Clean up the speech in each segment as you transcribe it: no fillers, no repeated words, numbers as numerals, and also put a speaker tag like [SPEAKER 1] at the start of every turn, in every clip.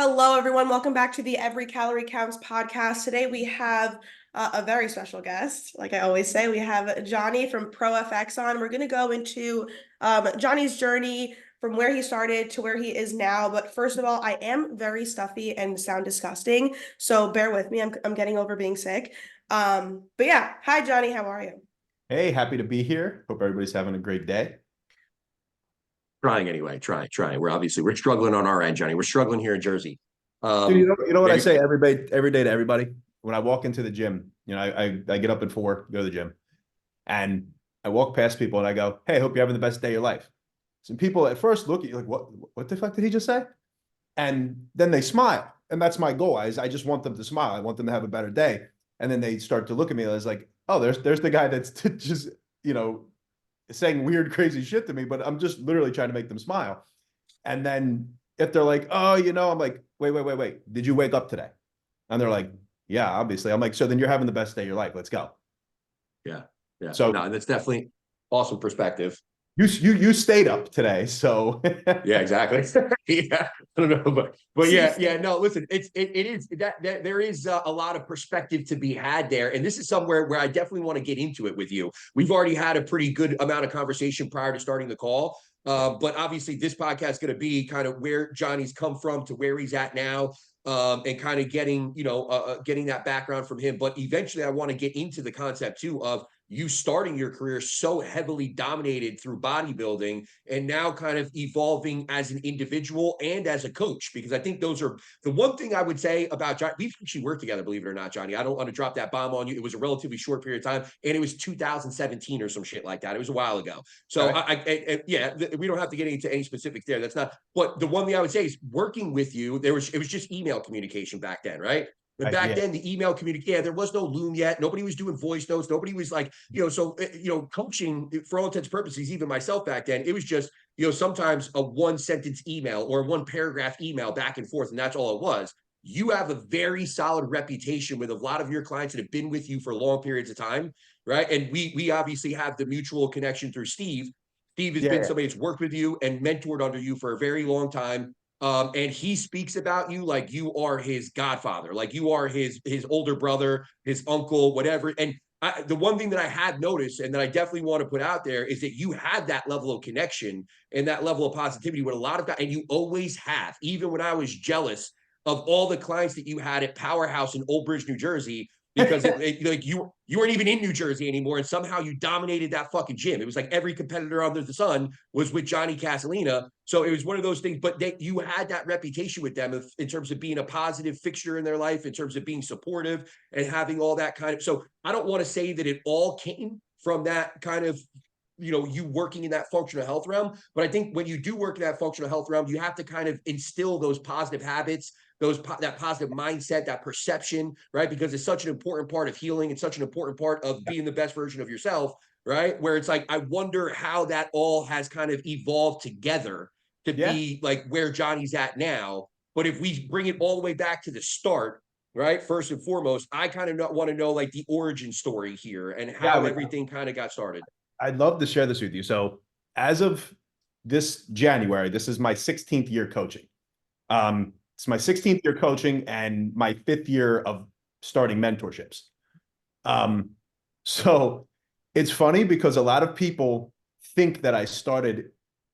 [SPEAKER 1] Hello, everyone. Welcome back to the Every Calorie Counts podcast. Today we have a very special guest. Like I always say, we have Johnny from ProFX on. We're going to go into Johnny's journey from where he started to where he is now. But first of all, I am very stuffy and sound disgusting, so bear with me. I'm getting over being sick. But yeah, hi Johnny. How are you?
[SPEAKER 2] Hey, happy to be here. Hope everybody's having a great day.
[SPEAKER 3] Trying anyway. Trying. We're struggling on our end, Johnny. We're struggling here in Jersey.
[SPEAKER 2] Dude, you know what I
[SPEAKER 3] Maybe
[SPEAKER 2] say every day to everybody? When I walk into the gym, I get up at 4, go to the gym, and I walk past people and I go, "Hey, hope you're having the best day of your life." Some people at first look at you like, "What the fuck did he just say?" And then they smile, and that's my goal. I just want them to smile. I want them to have a better day, and then they start to look at me as like, "Oh, there's the guy that's just you know saying weird, crazy shit to me, but I'm just literally trying to make them smile." And then if they're like, "Oh, I'm like, wait. Did you wake up today?" And they're like, "Yeah, obviously." I'm like, "So then you're having the best day of your life. Let's go."
[SPEAKER 3] yeah, yeah.
[SPEAKER 2] So
[SPEAKER 3] No, that's definitely awesome perspective.
[SPEAKER 2] you stayed up today. So
[SPEAKER 3] Yeah, exactly. Yeah, I don't know, but yeah. No, listen, it is that there is a lot of perspective to be had there, and this is somewhere where I definitely want to get into it with you. We've already had a pretty good amount of conversation prior to starting the call, but obviously this podcast is going to be kind of where Johnny's come from to where he's at now. And kind of getting that background from him. But eventually, I want to get into the concept too of you starting your career so heavily dominated through bodybuilding and now kind of evolving as an individual and as a coach, because I think those are the one thing I would say about Johnny. We've actually worked together, believe it or not, Johnny. I don't want to drop that bomb on you. It was a relatively short period of time, and it was 2017 or some shit like that. It was a while ago. So yeah, we don't have to get into any specifics there. That's not. But the one thing I would say is working with you. It was just email communication back then, right? But back
[SPEAKER 2] yeah,
[SPEAKER 3] then, the email community, yeah, there was no Loom yet. Nobody was doing voice notes. Nobody was like, coaching for all intents and purposes, even myself back then, it was just, sometimes a one sentence email or one paragraph email back and forth. And that's all it was. You have a very solid reputation with a lot of your clients that have been with you for long periods of time, right? And we obviously have the mutual connection through Steve. Steve has been
[SPEAKER 2] yeah,
[SPEAKER 3] somebody that's worked with you and mentored under you for a very long time. And he speaks about you like you are his godfather, like you are his older brother, his uncle, whatever. And the one thing that I have noticed and that I definitely want to put out there is that you had that level of connection and that level of positivity with a lot of guys, and you always have. Even when I was jealous of all the clients that you had at Powerhouse in Old Bridge, New Jersey, because like you weren't even in New Jersey anymore, and somehow you dominated that fucking gym. It was like every competitor under the sun was with Johnny Casalena. So it was one of those things, but you had that reputation with them in terms of being a positive fixture in their life, in terms of being supportive and having all that kind of. So I don't want to say that it all came from that kind of you working in that functional health realm, but I think when you do work in that functional health realm, you have to kind of instill those positive habits, that positive mindset, that perception, right? Because it's such an important part of healing. It's such an important part of being the best version of yourself, right? Where it's like, I wonder how that all has kind of evolved together to
[SPEAKER 2] yeah.
[SPEAKER 3] be like where Johnny's at now. But if we bring it all the way back to the start, right? First and foremost, I kind of want to know like the origin story here and how
[SPEAKER 2] Yeah,
[SPEAKER 3] everything kind of got started.
[SPEAKER 2] I'd love to share this with you. So as of this January, this is my 16th year coaching. It's my 16th year coaching and my 5th year of starting mentorships. Um, so it's funny because a lot of people think that I started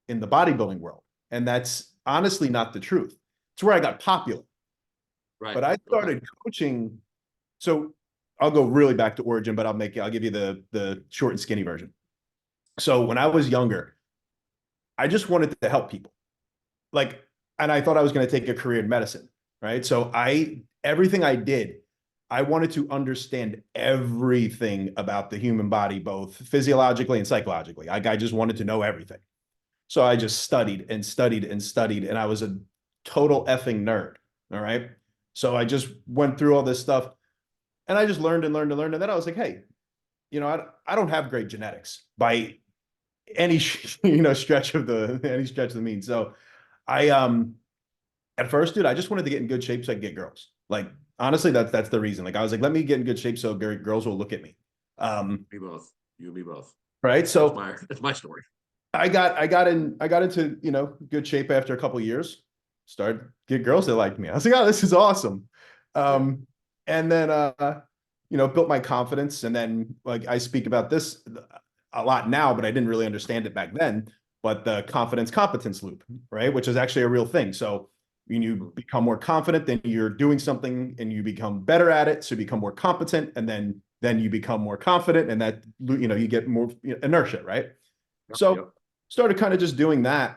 [SPEAKER 2] in the bodybuilding world, and that's honestly not the truth. It's where I got popular.
[SPEAKER 3] Right.
[SPEAKER 2] But I
[SPEAKER 3] Okay.
[SPEAKER 2] started coaching. So I'll go really back to origin, but I'll give you the short and skinny version. So when I was younger, I just wanted to help people. Like, and I thought I was going to take a career in medicine, right? So everything I did, I wanted to understand everything about the human body, both physiologically and psychologically. I just wanted to know everything. So I just studied and studied and studied, and I was a total effing nerd. All right. So I just went through all this stuff and I just learned and learned and learned. And then I was like, hey, I don't have great genetics by any stretch of the mean. So I at first, dude, I just wanted to get in good shape so I could get girls. Like honestly, that's the reason. Like I was like, let me get in good shape so girls will look at me.
[SPEAKER 3] Me both. You and me both.
[SPEAKER 2] Right. So
[SPEAKER 3] That's my story.
[SPEAKER 2] I got into good shape after a couple of years. started get girls that liked me. I was like, oh, this is awesome. And then, built my confidence. And then like, I speak about this a lot now, but I didn't really understand it back then, but the confidence competence loop, right? Which is actually a real thing. So when you become more confident, then you're doing something and you become better at it. So you become more competent, and then you become more confident, and that, you get more inertia, right? So started kind of just doing that.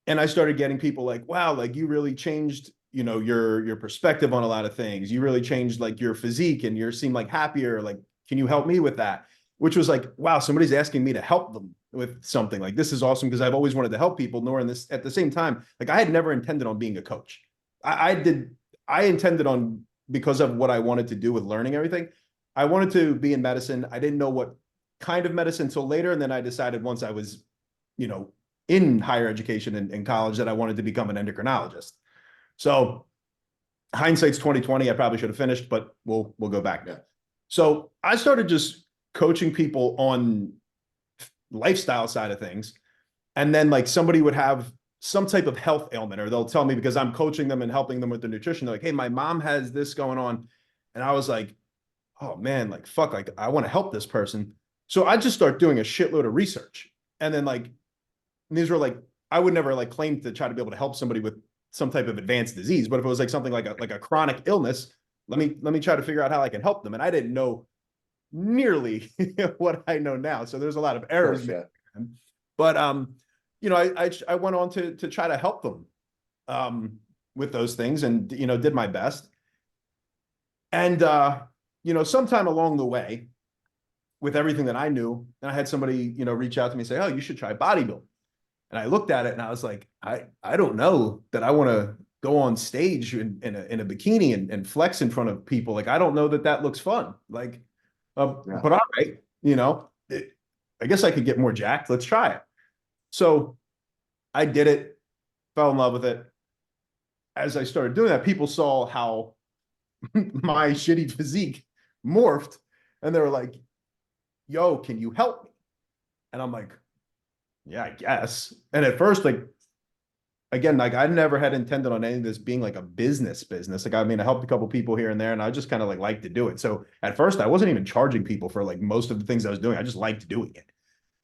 [SPEAKER 2] And I started getting people like, wow, like you really changed, your perspective on a lot of things. You really changed like your physique, and you seem like happier. Like, can you help me with that? Which was like, wow, somebody's asking me to help them with something. Like, this is awesome, because I've always wanted to help people. Nor in this, at the same time, like I had never intended on being a coach. I intended on, because of what I wanted to do with learning everything. I wanted to be in medicine. I didn't know what kind of medicine until later. And then I decided, once I was, in higher education in college, that I wanted to become an endocrinologist. So hindsight's 2020. I probably should have finished, but we'll go back.
[SPEAKER 3] Yeah.
[SPEAKER 2] So I started just coaching people on lifestyle side of things. And then like somebody would have some type of health ailment, or they'll tell me, because I'm coaching them and helping them with their nutrition. They're like, hey, my mom has this going on. And I was like, oh man, like, fuck, like I want to help this person. So I just start doing a shitload of research. And then like, these were like, I would never like claim to try to be able to help somebody with some type of advanced disease, but if it was like something like a chronic illness, let me try to figure out how I can help them. And I didn't know nearly what I know now. So there's a lot of errors.
[SPEAKER 3] Course, yeah.
[SPEAKER 2] But I went on to try to help them with those things, and did my best. And sometime along the way, with everything that I knew, and I had somebody reach out to me and say, oh, you should try bodybuilding. And I looked at it and I was like, I don't know that I want to go on stage in a bikini and flex in front of people. Like, I don't know that looks fun. Like, but all right, I guess I could get more jacked. Let's try it. So I did it, fell in love with it. As I started doing that, people saw how my shitty physique morphed, and they were like, yo, can you help me? And I'm like, yeah, I guess. And at first, like, again, like I never had intended on any of this being like a business. Like, I mean, I helped a couple people here and there, and I just kind of like to do it. So at first I wasn't even charging people for like most of the things I was doing. I just liked doing it.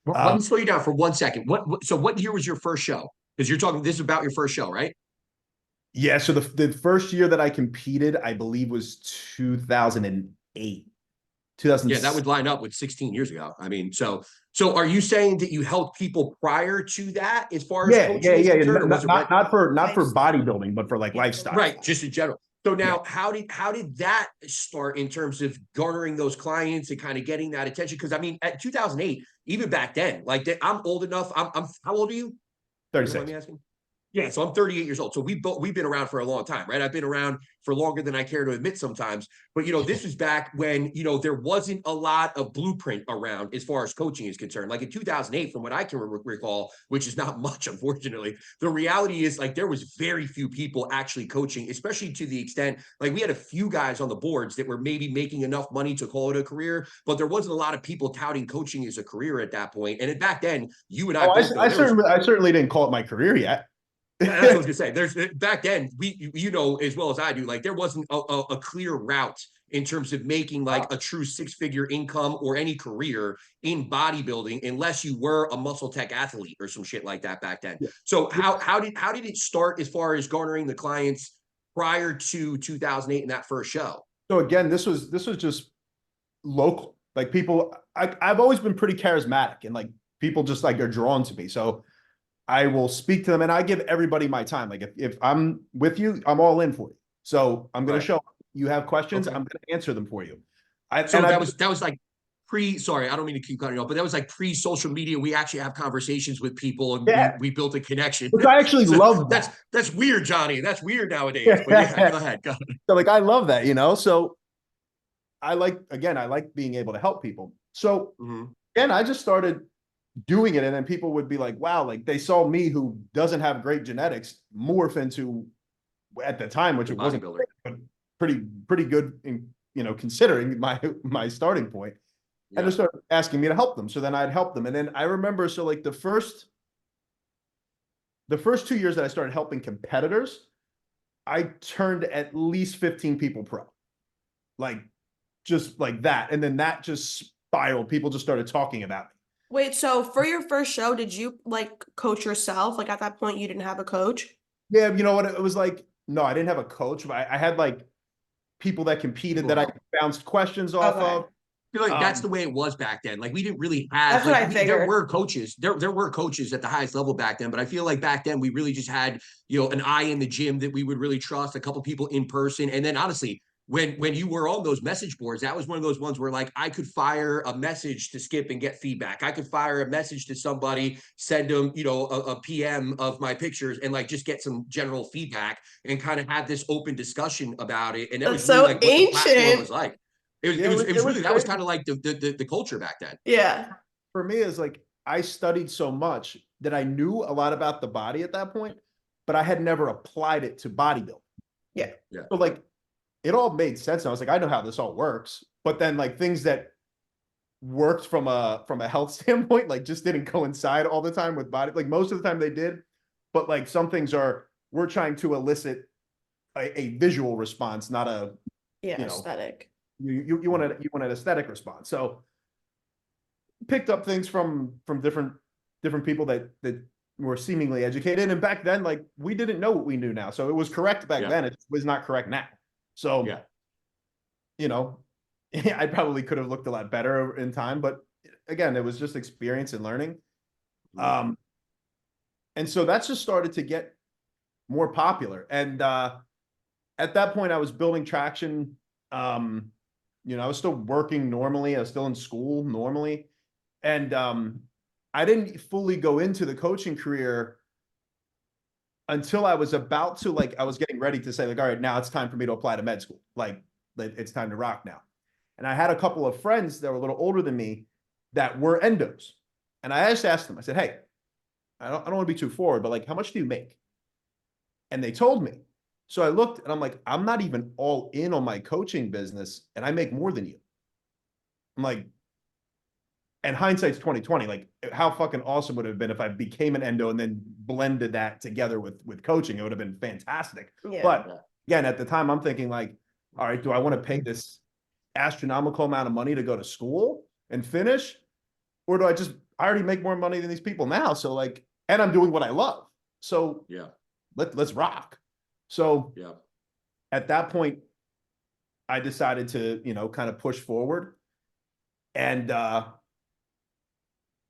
[SPEAKER 3] Let me slow you down for 1 second. So what year was your first show? Because you're talking, this is about your first show, right?
[SPEAKER 2] Yeah. So the first year that I competed, I believe, was 2008. 2000.
[SPEAKER 3] Yeah, that would line up with 16 years ago. I mean, so are you saying that you helped people prior to that, as far as coaching is concerned, or was it
[SPEAKER 2] not for bodybuilding, but for like lifestyle,
[SPEAKER 3] right? Just in general. So now, how did that start in terms of garnering those clients and kind of getting that attention? Because I mean, at 2008, even back then, like I'm old enough. I'm how old are you?
[SPEAKER 2] 36.
[SPEAKER 3] Me asking. Yeah, so I'm 38 years old. So we've been around for a long time, right? I've been around for longer than I care to admit sometimes. But this was back when there wasn't a lot of blueprint around as far as coaching is concerned. Like in 2008, from what I can recall, which is not much, unfortunately, the reality is like there was very few people actually coaching, especially to the extent like we had a few guys on the boards that were maybe making enough money to call it a career, but there wasn't a lot of people touting coaching as a career at that point. And back then, you and I both know
[SPEAKER 2] I certainly didn't call it my career yet.
[SPEAKER 3] That's what I was gonna say. There's back then, we as well as I do, like there wasn't a clear route in terms of making like a true 6-figure income or any career in bodybuilding, unless you were a muscle tech athlete or some shit like that back then. Yeah. So how did it start as far as garnering the clients prior to 2008 in that first show?
[SPEAKER 2] So again, this was just local. Like people, I've always been pretty charismatic, and like people just like are drawn to me. So I will speak to them, and I give everybody my time. Like if I'm with you, I'm all in for you. So I'm going to show up. You have questions, I'm going to answer them for you.
[SPEAKER 3] That was like sorry, I don't mean to keep cutting you off, but that was like pre-social media. We actually have conversations with people, and we built a connection.
[SPEAKER 2] Which I actually love that.
[SPEAKER 3] That's weird, Johnny. That's weird nowadays. But yeah, go ahead.
[SPEAKER 2] So like I love that, So I like being able to help people. So again, I just started doing it, and then people would be like, wow, like they saw me, who doesn't have great genetics, morph into, at the time, which it wasn't great, but pretty good in considering my starting point. And they started asking me to help them. So then I'd help them. And then I remember, so like the first the first 2 years that I started helping competitors, I turned at least 15 people pro, like just like that. And then that just spiraled. People just started talking about me.
[SPEAKER 1] Wait, so for your first show, did you like coach yourself? Like at that point, you didn't have a coach?
[SPEAKER 2] Yeah, you know what? It was like, no, I didn't have a coach, but I had like people that competed that I bounced questions off
[SPEAKER 1] Okay.
[SPEAKER 2] of.
[SPEAKER 3] I feel like that's the way it was back then. Like we didn't really have
[SPEAKER 1] That's what
[SPEAKER 3] like
[SPEAKER 1] I
[SPEAKER 3] there
[SPEAKER 1] figured.
[SPEAKER 3] were coaches. There were coaches at the highest level back then, but I feel like back then we really just had, an eye in the gym that we would really trust, a couple people in person. And then honestly, when you were on those message boards, that was one of those ones where like I could fire a message to Skip and get feedback. I could fire a message to somebody, send them, a PM of my pictures and like just get some general feedback and kind of have this open discussion about it. And that
[SPEAKER 1] That's
[SPEAKER 3] was really
[SPEAKER 1] so
[SPEAKER 3] like what the platform
[SPEAKER 1] ancient.
[SPEAKER 3] was like.
[SPEAKER 2] Yeah,
[SPEAKER 3] It was really that was
[SPEAKER 2] crazy.
[SPEAKER 3] kind of like the culture back then.
[SPEAKER 1] Yeah.
[SPEAKER 2] For me is like I studied so much that I knew a lot about the body at that point, but I had never applied it to bodybuilding.
[SPEAKER 1] Yeah.
[SPEAKER 3] Yeah.
[SPEAKER 2] So like it all made sense. And I was like, I know how this all works. But then like things that worked from a health standpoint, like just didn't coincide all the time with body. Like most of the time they did, but like some things we're trying to elicit a visual response, not a
[SPEAKER 1] Yeah.
[SPEAKER 2] you know
[SPEAKER 1] Aesthetic.
[SPEAKER 2] you want an aesthetic response. So picked up things from different people that were seemingly educated. And back then, like we didn't know what we knew now. So it was correct back then. It was not correct now. So I probably could have looked a lot better in time, but again, it was just experience and learning. And so that's just started to get more popular. And at that point, I was building traction. I was still working normally. I was still in school normally. And I didn't fully go into the coaching career until I was about to, like, I was getting ready to say, like, all right, now it's time for me to apply to med school. Like, it's time to rock now. And I had a couple of friends that were a little older than me that were endos. And I just asked them, I said, hey, I don't want to be too forward, but like, how much do you make? And they told me. So I looked and I'm like, I'm not even all in on my coaching business and I make more than you. I'm like, and hindsight's 2020. Like, how fucking awesome would it have been if I became an endo and then blended that together with coaching? It would have been fantastic.
[SPEAKER 1] Yeah.
[SPEAKER 2] But again, at the time, I'm thinking like, all right, do I want to pay this astronomical amount of money to go to school and finish, or do I already make more money than these people now? So like, and I'm doing what I love. So let's rock. So at that point, I decided to kind of push forward, and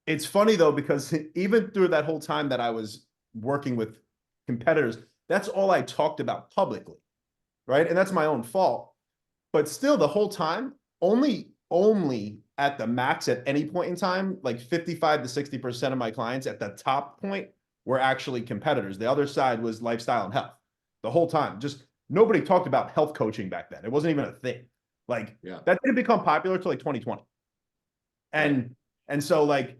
[SPEAKER 2] it's funny though, because even through that whole time that I was working with competitors, that's all I talked about publicly, right? And that's my own fault. But still, the whole time, only at the max at any point in time, like 55 to 60% of my clients at the top point were actually competitors. The other side was lifestyle and health. The whole time, just nobody talked about health coaching back then. It wasn't even a thing. Like that didn't become popular until like 2020. And so like,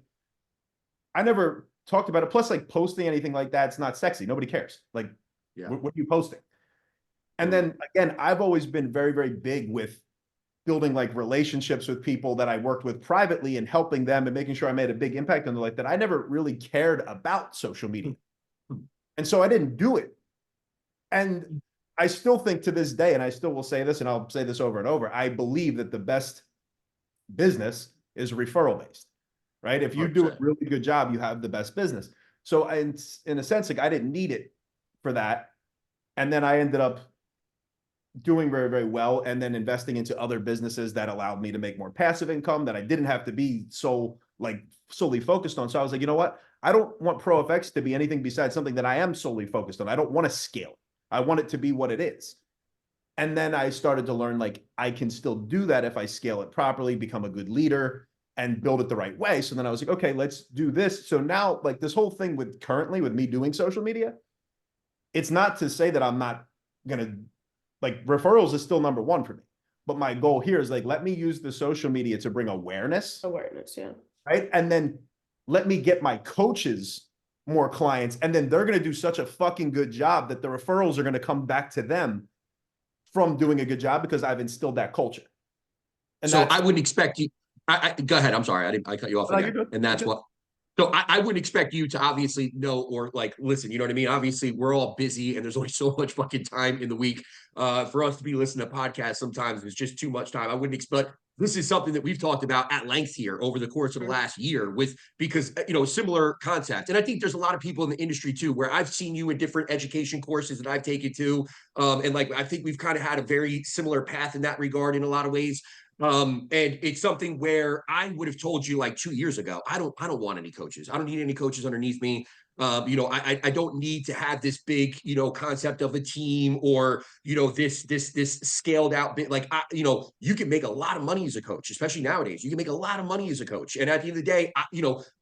[SPEAKER 2] I never talked about it. Plus, like posting anything like that's not sexy. Nobody cares. Like, what are you posting? And then again, I've always been very, very big with building like relationships with people that I worked with privately and helping them and making sure I made a big impact on their life, that I never really cared about social media. And so I didn't do it. And I still think to this day, and I still will say this, and I'll say this over and over, I believe that the best business is referral based, right? If you do a really good job, you have the best business. So in a sense, like I didn't need it for that. And then I ended up doing very, very well, and then investing into other businesses that allowed me to make more passive income that I didn't have to be solely focused on. So I was like, you know what? I don't want ProFX to be anything besides something that I am solely focused on. I don't want to scale. I want it to be what it is. And then I started to learn, like, I can still do that if I scale it properly, become a good leader, and build it the right way. So then I was like, okay, let's do this. So now, like, this whole thing currently with me doing social media, it's not to say that I'm not going to, like, referrals is still number one for me. But my goal here is like, let me use the social media to bring awareness.
[SPEAKER 1] Yeah.
[SPEAKER 2] Right. And then let me get my coaches more clients. And then they're going to do such a fucking good job that the referrals are going to come back to them from doing a good job because I've instilled that culture.
[SPEAKER 3] And so I wouldn't expect you. Go ahead. I'm sorry. I cut you off. And that's what So I wouldn't expect you to obviously know or like listen. You know what I mean? Obviously, we're all busy, and there's only so much fucking time in the week for us to be listening to podcasts. Sometimes it's just too much time. I wouldn't expect. This is something that we've talked about at length here over the course of the last year, with because similar concept. And I think there's a lot of people in the industry too, where I've seen you in different education courses that I've taken too, and like I think we've kind of had a very similar path in that regard in a lot of ways. And it's something where I would have told you like 2 years ago, I don't want any coaches. I don't need any coaches underneath me. I don't need to have this big, concept of a team or, this scaled out bit. Like, you can make a lot of money as a coach, especially nowadays. You can make a lot of money as a coach. And at the end of the day,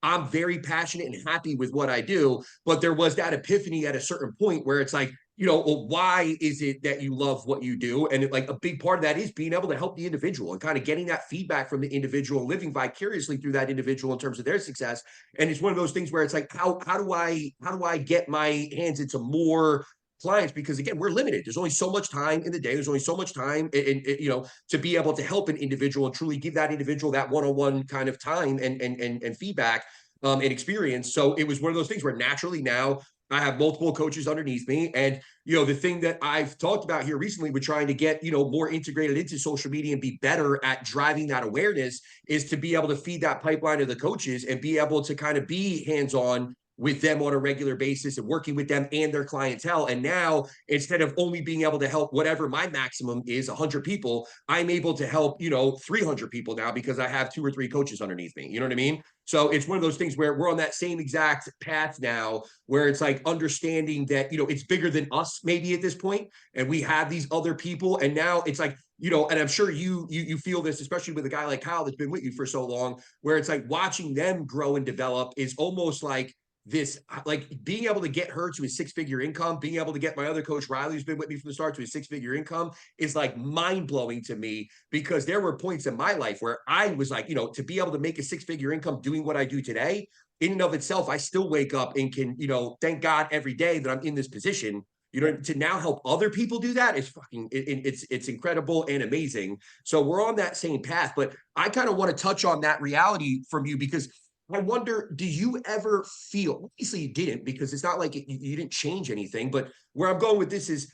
[SPEAKER 3] I'm very passionate and happy with what I do. But there was that epiphany at a certain point where it's like, well, why is it that you love what you do? And like a big part of that is being able to help the individual and kind of getting that feedback from the individual and living vicariously through that individual in terms of their success. And it's one of those things where it's like, how do I get my hands into more clients? Because again, we're limited. There's only so much time in the day. There's only so much time, to be able to help an individual and truly give that individual that one-on-one kind of time and feedback and experience. So it was one of those things where naturally now I have multiple coaches underneath me. And, the thing that I've talked about here recently with trying to get, more integrated into social media and be better at driving that awareness is to be able to feed that pipeline to the coaches and be able to kind of be hands-on with them on a regular basis and working with them and their clientele. And now, instead of only being able to help whatever my maximum is, 100 people, I'm able to help, 300 people now because I have 2 or 3 coaches underneath me. You know what I mean? So it's one of those things where we're on that same exact path now, where it's like understanding that, it's bigger than us maybe at this point, and we have these other people. And now it's like, and I'm sure you feel this, especially with a guy like Kyle that's been with you for so long, where it's like watching them grow and develop is almost like this, like being able to get her to a 6-figure income, being able to get my other coach Riley, who's been with me from the start, to a 6-figure income is like mind-blowing to me, because there were points in my life where I was like, to be able to make a 6-figure income doing what I do today, in and of itself, I still wake up and can, thank God every day that I'm in this position. To now help other people do that is fucking, it's incredible and amazing. So we're on that same path, but I kind of want to touch on that reality from you, because I wonder, do you ever feel, obviously you didn't, because it's not like you didn't change anything, but where I'm going with this is,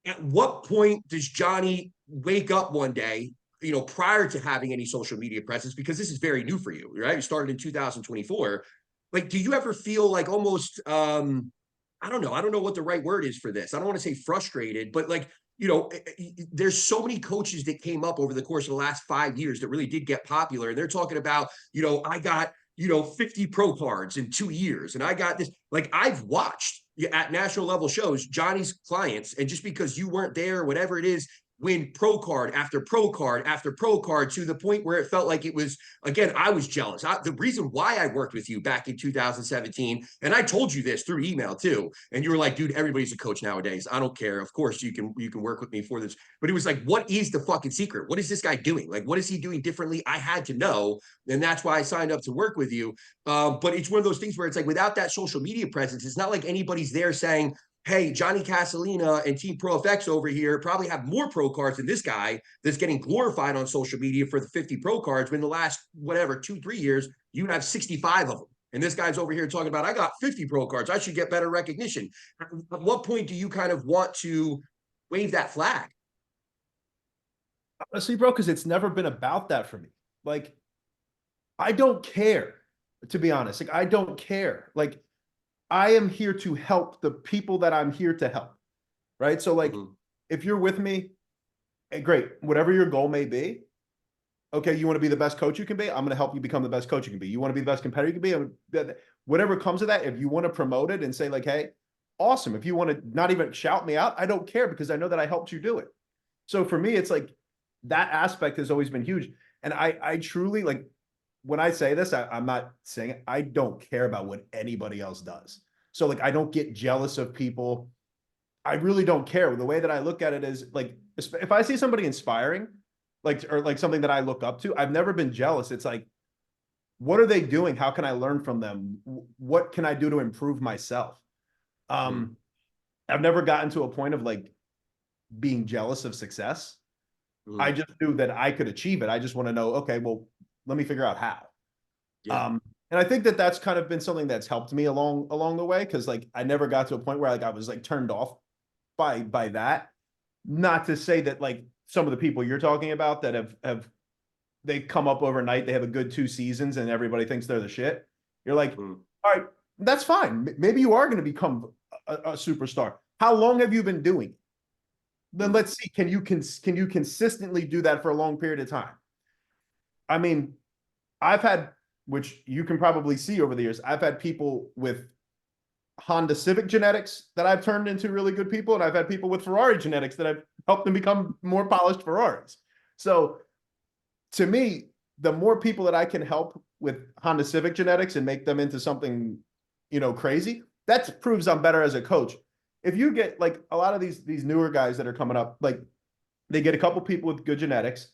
[SPEAKER 3] at what point does Johnny wake up one day, prior to having any social media presence, because this is very new for you, right? You started in 2024. Like, do you ever feel like almost, I don't know what the right word is for this. I don't want to say frustrated, but like, there's so many coaches that came up over the course of the last 5 years that really did get popular. And they're talking about, I got, 50 pro cards in 2 years. And I got this, like I've watched at national level shows, Johnny's clients. And just because you weren't there, whatever it is, win pro card after pro card after pro card, to the point where it felt like it was, again, I was jealous. The reason why I worked with you back in 2017, and I told you this through email too, and you were like, dude, everybody's a coach nowadays. I don't care. Of course you can work with me for this. But it was like, what is the fucking secret? What is this guy doing? Like, what is he doing differently? I had to know. And that's why I signed up to work with you. But it's one of those things where it's like, without that social media presence, it's not like anybody's there saying, hey, Johnny Casalena and Team Pro FX over here probably have more pro cards than this guy that's getting glorified on social media for the 50 pro cards, when the last, whatever, 2-3 years, you have 65 of them. And this guy's over here talking about, I got 50 pro cards. I should get better recognition. At what point do you kind of want to wave that flag?
[SPEAKER 2] Honestly, bro, because it's never been about that for me. Like, I don't care, to be honest. Like, I don't care. Like, I am here to help the people that I'm here to help. Right. So, like, if you're with me, great, whatever your goal may be. Okay, you want to be the best coach you can be? I'm going to help you become the best coach you can be. You want to be the best competitor you can be? Whatever comes of that, if you want to promote it and say, like, hey, awesome. If you want to not even shout me out, I don't care, because I know that I helped you do it. So for me, it's like that aspect has always been huge. And I truly, like, when I say this, I'm not saying it, I don't care about what anybody else does. So, like, I don't get jealous of people. I really don't care. The way that I look at it is, like, if I see somebody inspiring, like, or like something that I look up to, I've never been jealous. It's like, what are they doing? How can I learn from them? What can I do to improve myself? I've never gotten to a point of like being jealous of success. I just knew that I could achieve it. I just want to know, okay, well, let me figure out how.
[SPEAKER 3] Yeah.
[SPEAKER 2] And I think that that's kind of been something that's helped me along the way, because like I never got to a point where like I was like turned off by that. Not to say that like some of the people you're talking about that have they come up overnight, they have a good 2 seasons, and everybody thinks they're the shit. You're like, all right, that's fine. Maybe you are going to become a superstar. How long have you been doing it? Then let's see. Can you consistently do that for a long period of time? I mean, I've had, which you can probably see over the years, I've had people with Honda Civic genetics that I've turned into really good people, and I've had people with Ferrari genetics that I've helped them become more polished Ferraris. So to me, the more people that I can help with Honda Civic genetics and make them into something, crazy, that proves I'm better as a coach. If you get like a lot of these newer guys that are coming up, like they get a couple people with good genetics,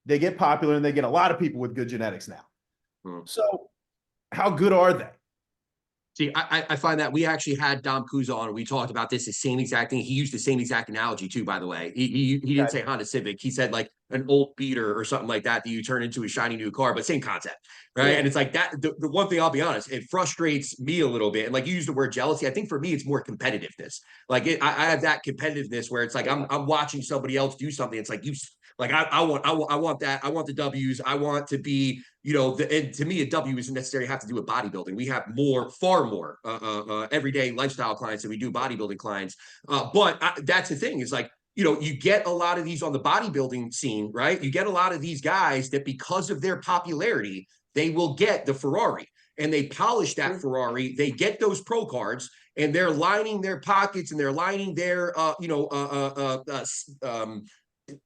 [SPEAKER 2] they get popular, and they get a lot of people with good genetics now. So how good are they?
[SPEAKER 3] See, I find that we actually had Dom Kuza on, and we talked about this, the same exact thing. He used the same exact analogy too, by the way. He didn't say Honda Civic. He said like an old beater or something like that you turn into a shiny new car, but same concept, right? Yeah. And it's like that. The one thing, I'll be honest, it frustrates me a little bit. And like you used the word jealousy. I think for me, it's more competitiveness. Like I have that competitiveness where it's like I'm watching somebody else do something. It's like like I want that. I want the W's. I want to be, and to me, a W isn't necessarily have to do with bodybuilding. We have far more everyday lifestyle clients than we do bodybuilding clients. But that's the thing, is like, you get a lot of these on the bodybuilding scene, right? You get a lot of these guys that because of their popularity, they will get the Ferrari, and they polish that Ferrari. They get those pro cards, and they're lining their pockets, and they're lining their,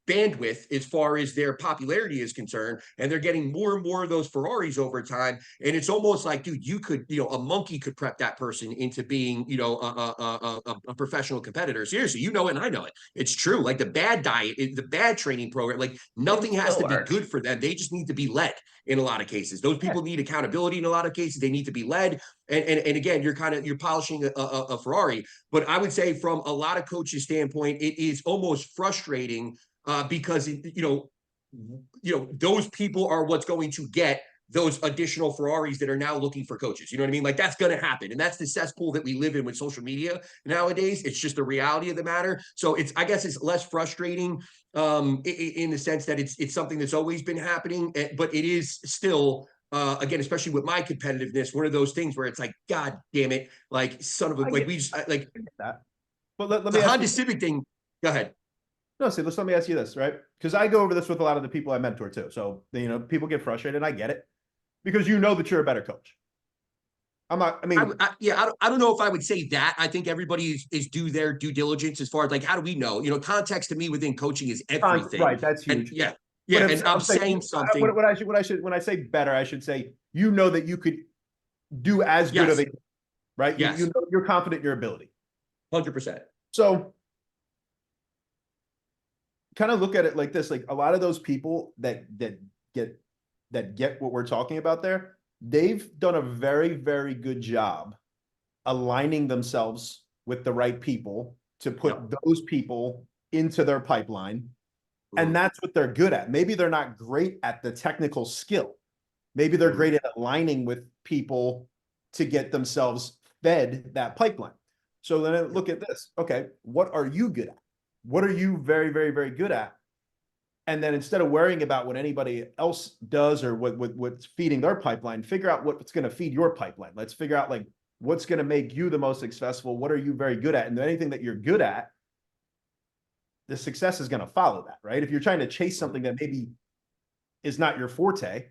[SPEAKER 3] bandwidth as far as their popularity is concerned, and they're getting more and more of those Ferraris over time. And it's almost like, dude, you could, a monkey could prep that person into being, a professional competitor. Seriously, it, and I know it. It's true. Like the bad diet, the bad training program, like nothing has to be good for them. They just need to be led in a lot of cases. Those people need accountability in a lot of cases. They need to be led. And again, you're polishing a Ferrari. But I would say from a lot of coaches' standpoint, it is almost frustrating because those people are what's going to get those additional Ferraris that are now looking for coaches. You know what I mean? Like that's going to happen. And that's the cesspool that we live in with social media nowadays. It's just the reality of the matter. So I guess it's less frustrating in the sense that it's something that's always been happening, but it is still, again, especially with my competitiveness, one of those things where it's like, God damn it. Like son of a, like we just like
[SPEAKER 2] that. But let me
[SPEAKER 3] the
[SPEAKER 2] ask
[SPEAKER 3] Honda
[SPEAKER 2] you,
[SPEAKER 3] Civic thing. Go ahead.
[SPEAKER 2] No, see, let me ask you this, right? Because I go over this with a lot of the people I mentor too. So, people get frustrated. I get it, because that you're a better coach. I'm not, I mean,
[SPEAKER 3] I don't know if I would say that. I think everybody is do their due diligence as far as like, how do we know? Context to me within coaching is everything.
[SPEAKER 2] Right. That's huge.
[SPEAKER 3] And yeah. And I'm saying something.
[SPEAKER 2] When I say better, I should say, that you could do as good of a, right?
[SPEAKER 3] Yes.
[SPEAKER 2] You're confident in your ability.
[SPEAKER 3] 100%.
[SPEAKER 2] So kind of look at it like this, like a lot of those people that get what we're talking about there, they've done a very, very good job aligning themselves with the right people to put those people into their pipeline. And that's what they're good at. Maybe they're not great at the technical skill. Maybe they're great at aligning with people to get themselves fed that pipeline. So then look at this. Okay, what are you good at? What are you very, very, very good at? And then instead of worrying about what anybody else does or what's feeding their pipeline, figure out what's going to feed your pipeline. Let's figure out like what's going to make you the most successful. What are you very good at? And anything that you're good at, the success is going to follow that, right? If you're trying to chase something that maybe is not your forte,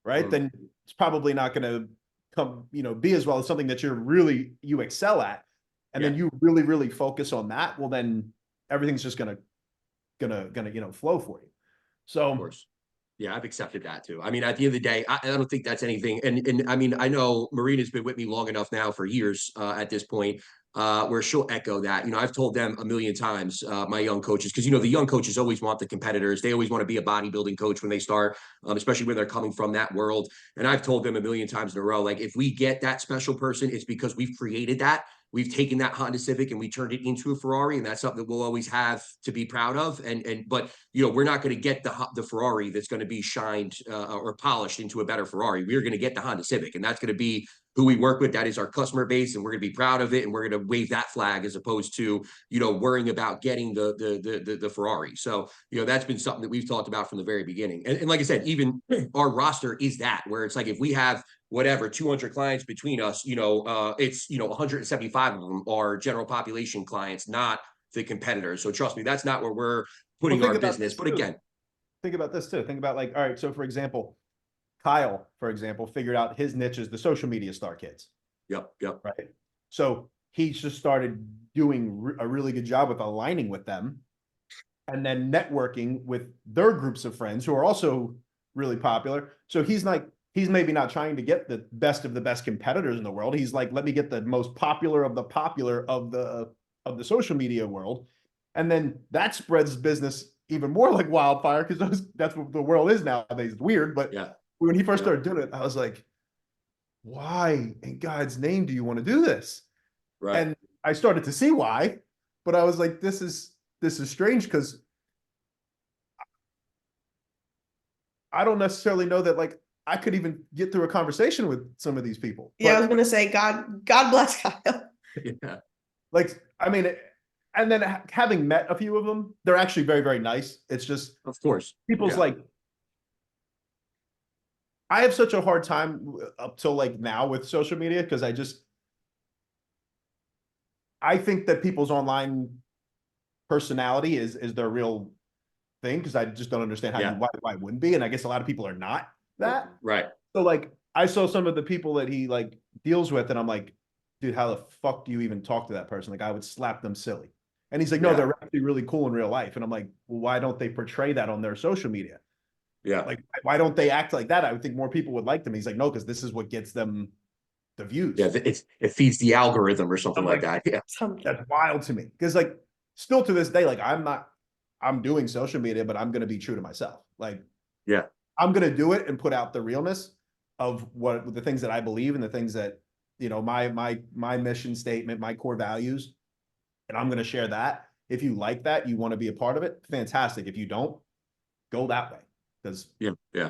[SPEAKER 2] right? Then it's probably not going to come, be as well as something that you excel at. And then you really, really focus on that. Well, then everything's just gonna flow for you. So
[SPEAKER 3] of course. Yeah, I've accepted that too. I mean, at the end of the day, I don't think that's anything. And I mean, I know Marina's been with me long enough now for years at this point, where she'll echo that. I've told them a million times, my young coaches, because the young coaches always want the competitors. They always want to be a bodybuilding coach when they start, especially when they're coming from that world. And I've told them a million times in a row, like if we get that special person, it's because we've created that. we've taken that Honda Civic and we turned it into a Ferrari, and that's something that we'll always have to be proud of. But we're not going to get the Ferrari that's going to be shined or polished into a better Ferrari. We're going to get the Honda Civic, and that's going to be who we work with. That is our customer base, and we're going to be proud of it, and we're going to wave that flag as opposed to worrying about getting the Ferrari. So that's been something that we've talked about from the very beginning. And like I said, even our roster is that, where it's like if we have whatever 200 clients between us, it's 175 of them are general population clients, not the competitors. So trust me, that's not where we're putting our business. But again,
[SPEAKER 2] think about this too. Think about like, all right, so for example, Kyle, for example, figured out his niche is the social media star kids.
[SPEAKER 3] Yep.
[SPEAKER 2] Right. So he's just started doing a really good job with aligning with them and then networking with their groups of friends who are also really popular. So he's maybe not trying to get the best of the best competitors in the world. He's like, let me get the most popular of the popular of the social media world. And then that spreads business even more like wildfire, because that's what the world is nowadays. It's weird, but
[SPEAKER 3] yeah.
[SPEAKER 2] When he first started doing it, I was like, why in God's name do you want to do this?
[SPEAKER 3] Right.
[SPEAKER 2] And I started to see why, but I was like, this is strange, because I don't necessarily know that like I could even get through a conversation with some of these people.
[SPEAKER 1] Yeah, I was gonna say, God bless Kyle.
[SPEAKER 3] Yeah.
[SPEAKER 2] Like, I mean, and then having met a few of them, they're actually very, very nice. It's just,
[SPEAKER 3] of course,
[SPEAKER 2] people's like, I have such a hard time up till like now with social media, because I think that people's online personality is their real thing, because I just don't understand why it wouldn't be. And I guess a lot of people are not that.
[SPEAKER 3] Right.
[SPEAKER 2] So like I saw some of the people that he like deals with, and I'm like, dude, how the fuck do you even talk to that person? Like I would slap them silly. And he's like, no, they're actually really cool in real life. And I'm like, well, why don't they portray that on their social media?
[SPEAKER 3] Yeah.
[SPEAKER 2] Like, why don't they act like that? I would think more people would like them. He's like, no, because this is what gets them the views.
[SPEAKER 3] Yeah, it feeds the algorithm or something like that. Yeah.
[SPEAKER 2] That's wild to me. Because like still to this day, like I'm doing social media, but I'm gonna be true to myself. Like,
[SPEAKER 3] yeah,
[SPEAKER 2] I'm gonna do it and put out the realness of what the things that I believe and the things that my mission statement, my core values, and I'm gonna share that. If you like that, you want to be a part of it, fantastic. If you don't, go that way. Because
[SPEAKER 3] yeah.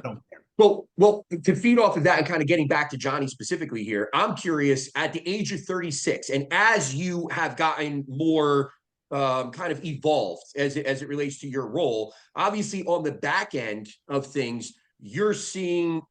[SPEAKER 3] Well, to feed off of that and kind of getting back to Johnny specifically here, I'm curious, at the age of 36, and as you have gotten more kind of evolved as it relates to your role, obviously on the back end of things, you're seeing,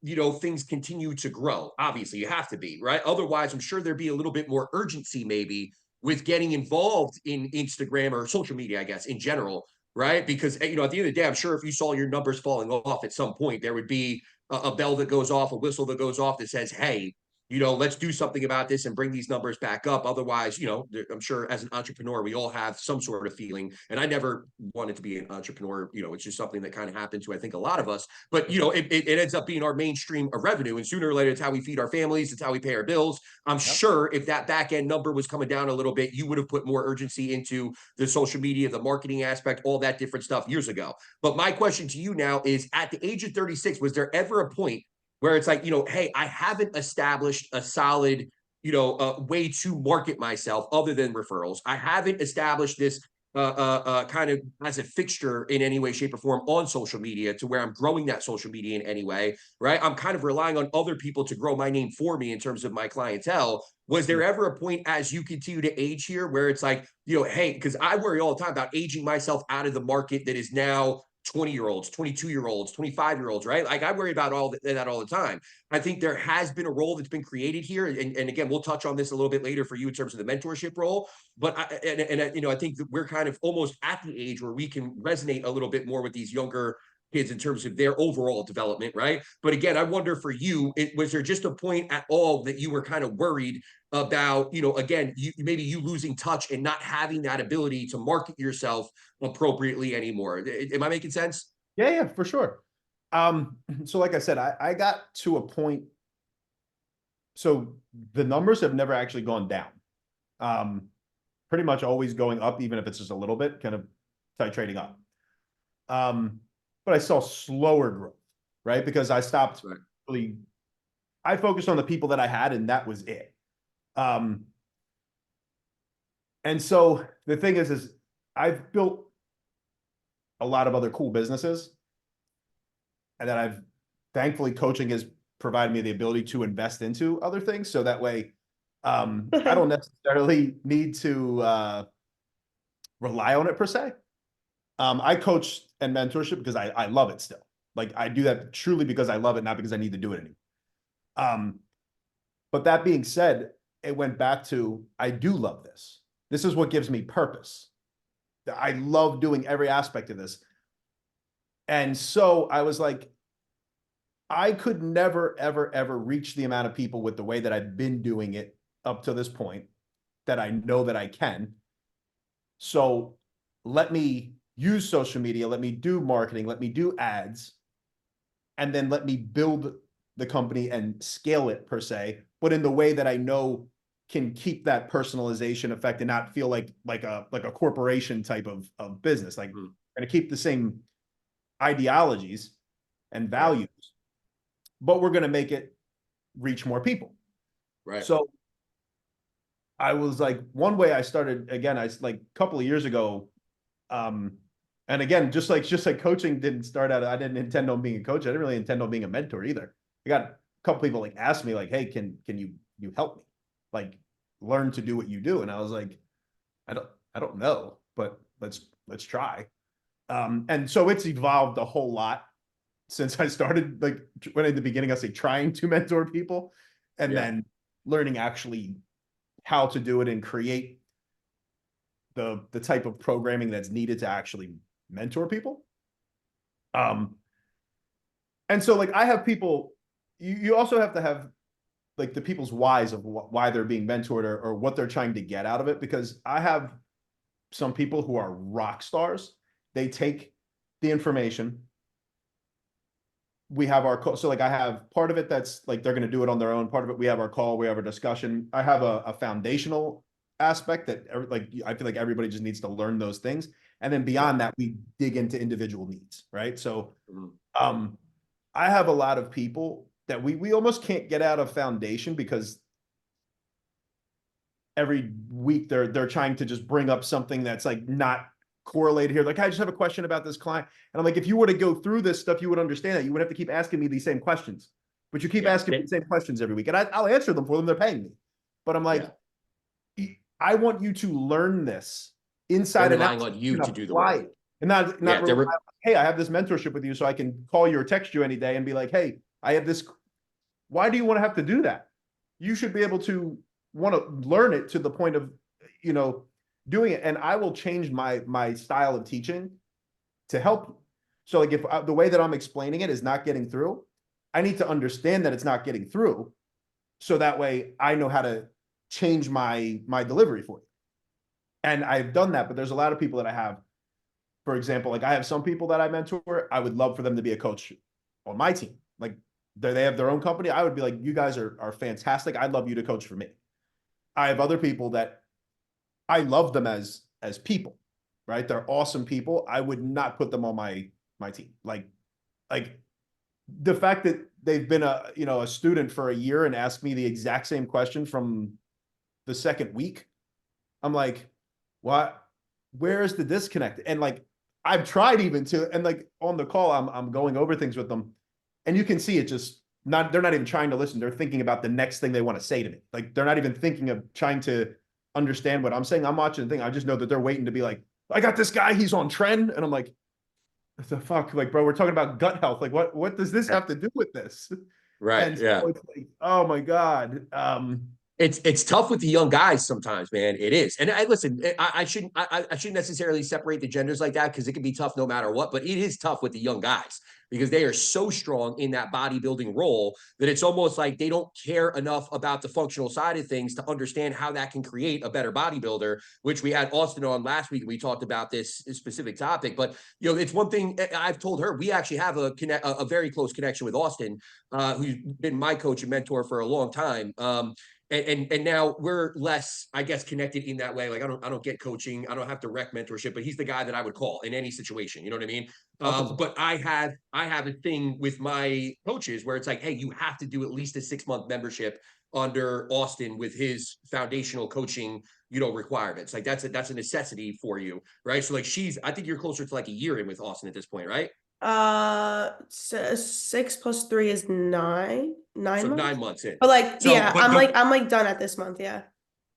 [SPEAKER 3] things continue to grow. Obviously, you have to be, right? Otherwise, I'm sure there'd be a little bit more urgency maybe with getting involved in Instagram or social media, I guess, in general, right? Because, at the end of the day, I'm sure if you saw your numbers falling off at some point, there would be a bell that goes off, a whistle that goes off that says, hey, let's do something about this and bring these numbers back up. Otherwise, I'm sure as an entrepreneur, we all have some sort of feeling. And I never wanted to be an entrepreneur. It's just something that kind of happened to, I think, a lot of us. But, it ends up being our mainstream of revenue. And sooner or later, it's how we feed our families. It's how we pay our bills. I'm sure if that back end number was coming down a little bit, you would have put more urgency into the social media, the marketing aspect, all that different stuff years ago. But my question to you now is, at the age of 36, was there ever a point where it's like, hey, I haven't established a solid, way to market myself other than referrals. I haven't established this kind of as a fixture in any way, shape, or form on social media to where I'm growing that social media in any way, right? I'm kind of relying on other people to grow my name for me in terms of my clientele. Was there ever a point as you continue to age here where it's like, hey, because I worry all the time about aging myself out of the market that is now 20-year-olds, 22-year-olds, 25-year-olds, right? Like I worry about all that all the time. I think there has been a role that's been created here. And again, we'll touch on this a little bit later for you in terms of the mentorship role. But I think that we're kind of almost at the age where we can resonate a little bit more with these younger kids in terms of their overall development, right? But again, I wonder for you, was there just a point at all that you were kind of worried about, again, maybe you losing touch and not having that ability to market yourself appropriately anymore? Am I making sense?
[SPEAKER 2] Yeah, for sure. So like I said, I got to a point. So the numbers have never actually gone down. Pretty much always going up, even if it's just a little bit, kind of titrating up. But I saw slower growth, right? Because I stopped really, I focused on the people that I had, and that was it. And so the thing is I've built a lot of other cool businesses, and then I've thankfully coaching has provided me the ability to invest into other things. So that way, I don't necessarily need to rely on it per se. I coach and mentorship because I love it still. Like I do that truly because I love it, not because I need to do it anymore. But that being said, it went back to I do love this. This is what gives me purpose. I love doing every aspect of this. And so I was like, I could never, ever, ever reach the amount of people with the way that I've been doing it up to this point that I know that I can. So let me use social media, let me do marketing, let me do ads, and then let me build the company and scale it per se, but in the way that I know can keep that personalization effect and not feel like a corporation type of business. Like we're going to keep the same ideologies and values, but we're going to make it reach more people.
[SPEAKER 3] Right.
[SPEAKER 2] So I was like, one way I started again, I like a couple of years ago. And again, just like coaching didn't start out. I didn't intend on being a coach. I didn't really intend on being a mentor either. I got a couple people like ask me like, hey, can you help me? Like learn to do what you do. And I was like, I don't know, but let's try. And so it's evolved a whole lot since I started, like when at the beginning I say trying to mentor people and then learning actually how to do it and create the type of programming that's needed to actually mentor people. And so like I have people, you also have to have like the people's whys of why they're being mentored or what they're trying to get out of it. Because I have some people who are rock stars. They take the information. We have our call. So like I have part of it that's like they're going to do it on their own. Part of it we have our call, we have our discussion. I have a foundational aspect that like I feel like everybody just needs to learn those things. And then beyond that, we dig into individual needs, right? So I have a lot of people that we almost can't get out of foundation because every week they're trying to just bring up something that's like not correlated here. Like, I just have a question about this client. And I'm like, if you were to go through this stuff, you would understand that. You would have to keep asking me these same questions. But you keep asking me the same questions every week. And I'll answer them for them. They're paying me. But I'm like, I want you to learn this inside and out.
[SPEAKER 3] Relying on you to do the work.
[SPEAKER 2] And not rely on, hey, I have this mentorship with you, so I can call you or text you any day and be like, hey, I have this. Why do you want to have to do that? You should be able to want to learn it to the point of, doing it. And I will change my style of teaching to help you. So like if the way that I'm explaining it is not getting through, I need to understand that it's not getting through. So that way I know how to change my delivery for you. And I've done that, but there's a lot of people that I have, for example, like I have some people that I mentor. I would love for them to be a coach on my team. Like they have their own company. I would be like, you guys are fantastic. I'd love you to coach for me. I have other people that I love them as people, right? They're awesome people. I would not put them on my team. Like the fact that they've been a student for a year and asked me the exact same question from the second week. I'm like, what? Where is the disconnect? And like, I've tried even to, and like on the call, I'm going over things with them, and you can see it just they're not even trying to listen. They're thinking about the next thing they want to say to me. Like they're not even thinking of trying to understand what I'm saying. I'm watching the thing. I just know that they're waiting to be like, I got this guy, he's on trend. And I'm like, what the fuck? Like, bro, we're talking about gut health. Like, what does this have to do with this?
[SPEAKER 3] Right.
[SPEAKER 2] And so it's like, oh my God.
[SPEAKER 3] It's tough with the young guys sometimes, man. It is. And listen, I shouldn't necessarily separate the genders like that because it can be tough no matter what, but it is tough with the young guys because they are so strong in that bodybuilding role that it's almost like they don't care enough about the functional side of things to understand how that can create a better bodybuilder, which we had Austin on last week. And we talked about this specific topic, but it's one thing I've told her. We actually have a very close connection with Austin, who's been my coach and mentor for a long time. and now we're less, I guess, connected in that way. Like I don't get coaching, I don't have direct mentorship, but he's the guy that I would call in any situation. You know what I mean? But I have a thing with my coaches where it's like, hey, you have to do at least a 6-month membership under Austin with his foundational coaching, requirements. Like that's a necessity for you, right? So like I think you're closer to like a year in with Austin at this point, right?
[SPEAKER 1] 6 plus 3 is 9
[SPEAKER 3] So
[SPEAKER 1] months.
[SPEAKER 3] 9 months in.
[SPEAKER 1] But like,
[SPEAKER 3] So,
[SPEAKER 1] yeah,
[SPEAKER 3] but
[SPEAKER 1] I'm like done at this month. Yeah.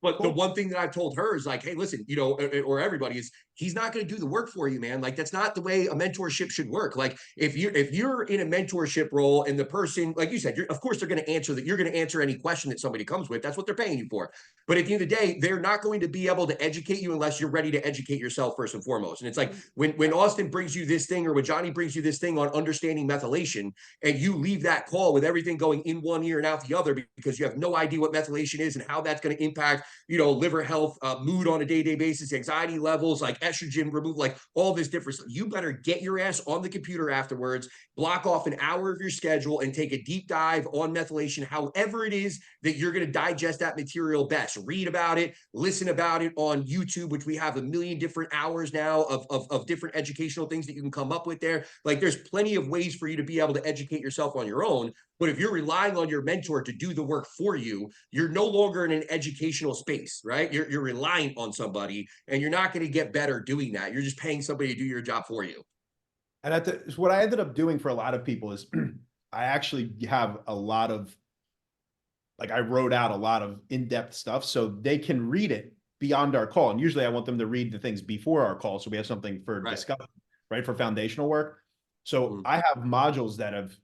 [SPEAKER 3] But the
[SPEAKER 2] Cool.
[SPEAKER 3] one thing that I've told her is like, hey, listen, or everybody is, he's not going to do the work for you, man. Like that's not the way a mentorship should work. Like if you're in a mentorship role and the person, like you said, of course they're going to answer that. You're going to answer any question that somebody comes with. That's what they're paying you for. But at the end of the day, they're not going to be able to educate you unless you're ready to educate yourself first and foremost. And it's like when Austin brings you this thing, or when Johnny brings you this thing on understanding methylation, and you leave that call with everything going in one ear and out the other because you have no idea what methylation is and how that's going to impact, liver health, mood on a day-to-day basis, anxiety levels, like estrogen removal, like all this different stuff. You better get your ass on the computer afterwards, block off an hour of your schedule and take a deep dive on methylation, however it is that you're going to digest that material best. Read about it, listen about it on YouTube, which we have a million different hours now of different educational things that you can come up with there. Like there's plenty of ways for you to be able to educate yourself on your own. But if you're relying on your mentor to do the work for you, you're no longer in an educational space, right? You're relying on somebody, and you're not going to get better doing that. You're just paying somebody to do your job for you.
[SPEAKER 2] And what I ended up doing for a lot of people is I actually have a lot of, like I wrote out a lot of in-depth stuff so they can read it beyond our call. And usually I want them to read the things before our call, so we have something for discussion, right? For foundational work. So I have modules that have,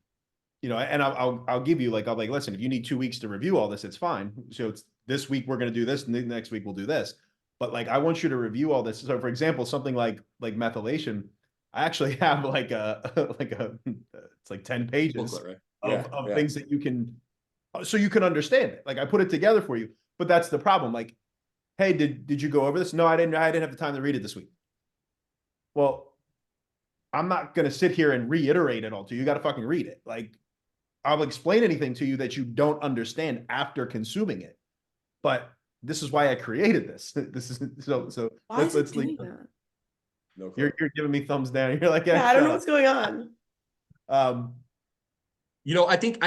[SPEAKER 2] and I'll give you I'll listen, if you need 2 weeks to review all this, it's fine. So it's this week we're going to do this, and then next week we'll do this. But like I want you to review all this. So for example, something like methylation, I actually have it's like 10 pages
[SPEAKER 3] Booklet, right?
[SPEAKER 2] of things that you can, so you can understand it. Like I put it together for you, but that's the problem. Like, hey, did you go over this? No, I didn't have the time to read it this week. Well, I'm not going to sit here and reiterate it all to you. You got to fucking read it. Like I'll explain anything to you that you don't understand after consuming it. But this is why I created this. This is so
[SPEAKER 1] Why
[SPEAKER 2] let's
[SPEAKER 1] is it
[SPEAKER 2] leave.
[SPEAKER 1] doing that?
[SPEAKER 3] No,
[SPEAKER 2] You're giving me thumbs down. You're like,
[SPEAKER 1] Yeah, I don't know
[SPEAKER 2] up.
[SPEAKER 1] what's going on.
[SPEAKER 3] I think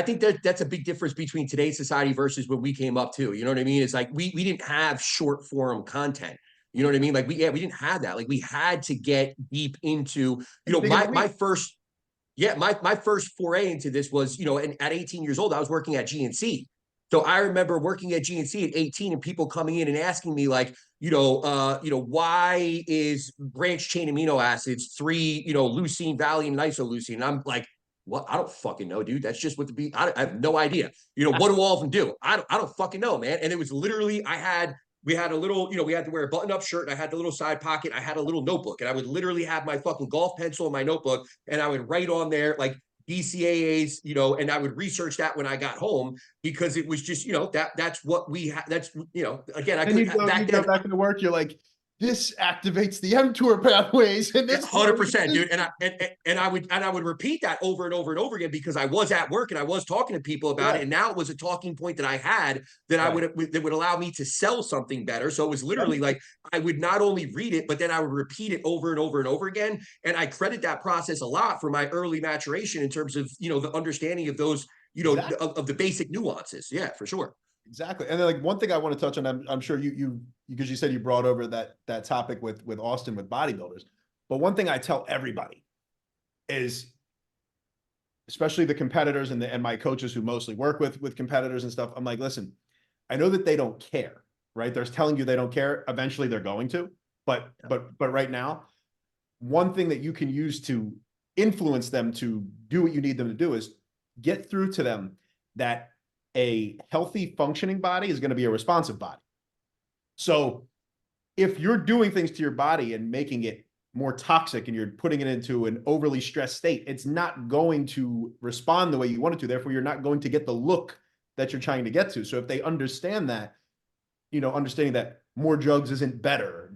[SPEAKER 3] that's a big difference between today's society versus when we came up too. You know what I mean? It's like we didn't have short form content. You know what I mean? Like we didn't have that. Like we had to get deep into, my first foray into this was, and at 18 years old, I was working at GNC. So I remember working at GNC at 18 and people coming in and asking me like, why is branch chain amino acids 3, leucine, valine, and isoleucine? And I'm like, what? I don't fucking know, dude. That's just what I have no idea. What do all of them do? I don't fucking know, man. And it was literally, we had a little, we had to wear a button-up shirt, and I had the little side pocket. I had a little notebook, and I would literally have my fucking golf pencil in my notebook, and I would write on there like BCAAs, and I would research that when I got home, because it was just, that's what we had. That's, again, I could
[SPEAKER 2] go back to work. You're like, this activates the mTOR pathways, and this
[SPEAKER 3] 100%, dude. And I would repeat that over and over and over again because I was at work and I was talking to people about it, and now it was a talking point that I had that that would allow me to sell something better. So it was literally like I would not only read it, but then I would repeat it over and over and over again. And I credit that process a lot for my early maturation in terms of the understanding of those of the basic nuances. Yeah, for sure.
[SPEAKER 2] Exactly. And then like one thing I want to touch on, I'm sure you because you said you brought over that topic with Austin with bodybuilders. But one thing I tell everybody is, especially the competitors and my coaches who mostly work with competitors and stuff, I'm like, listen, I know that they don't care, right? They're telling you they don't care. Eventually they're going to, but right now, one thing that you can use to influence them to do what you need them to do is get through to them that a healthy functioning body is going to be a responsive body. So if you're doing things to your body and making it more toxic and you're putting it into an overly stressed state, it's not going to respond the way you want it to. Therefore, you're not going to get the look that you're trying to get to. So if they understand that, understanding that more drugs isn't better,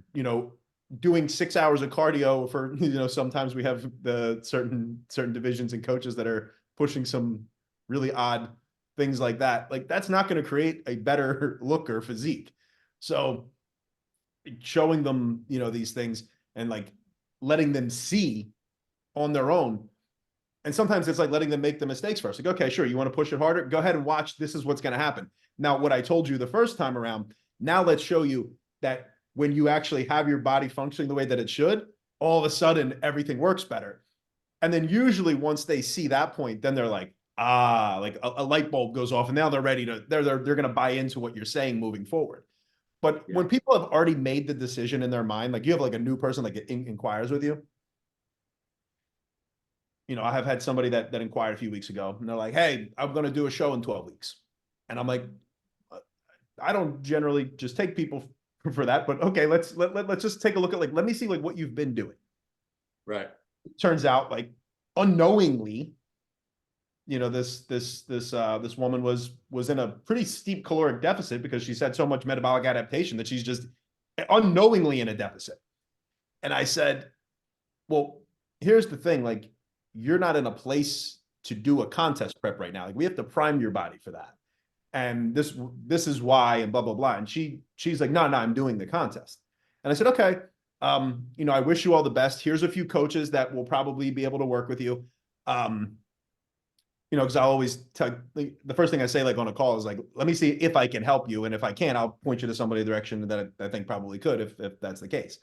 [SPEAKER 2] doing 6 hours of cardio for, sometimes we have the certain divisions and coaches that are pushing some really odd things like that. Like that's not going to create a better look or physique. So showing them, you know, these things and like letting them see on their own. And sometimes it's like letting them make the mistakes first. Like, okay, sure, you want to push it harder? Go ahead and watch. This is what's going to happen. Now, what I told you the first time around, now let's show you that when you actually have your body functioning the way that it should, all of a sudden everything works better. And then usually once they see that point, then they're like, ah, like a light bulb goes off and now they're ready to, they're going to buy into what you're saying moving forward. But when people have already made the decision in their mind, like you have like a new person like inquires with you. You know, I have had somebody that inquired a few weeks ago and they're like, hey, I'm going to do a show in 12 weeks. And I'm like, I don't generally just take people for that, but okay, let's just take a look at like, let me see like what you've been doing.
[SPEAKER 3] Right.
[SPEAKER 2] Turns out like unknowingly, you know, this woman was in a pretty steep caloric deficit because she's had so much metabolic adaptation that she's just unknowingly in a deficit. And I said, well, here's the thing, like you're not in a place to do a contest prep right now. Like we have to prime your body for that. And this is why, and blah, blah, blah. And she's like, no, I'm doing the contest. And I said, okay, you know, I wish you all the best. Here's a few coaches that will probably be able to work with you. You know, because I always the first thing I say like on a call is like, let me see if I can help you. And if I can, I'll point you to somebody in the direction that I think probably could if that's the case.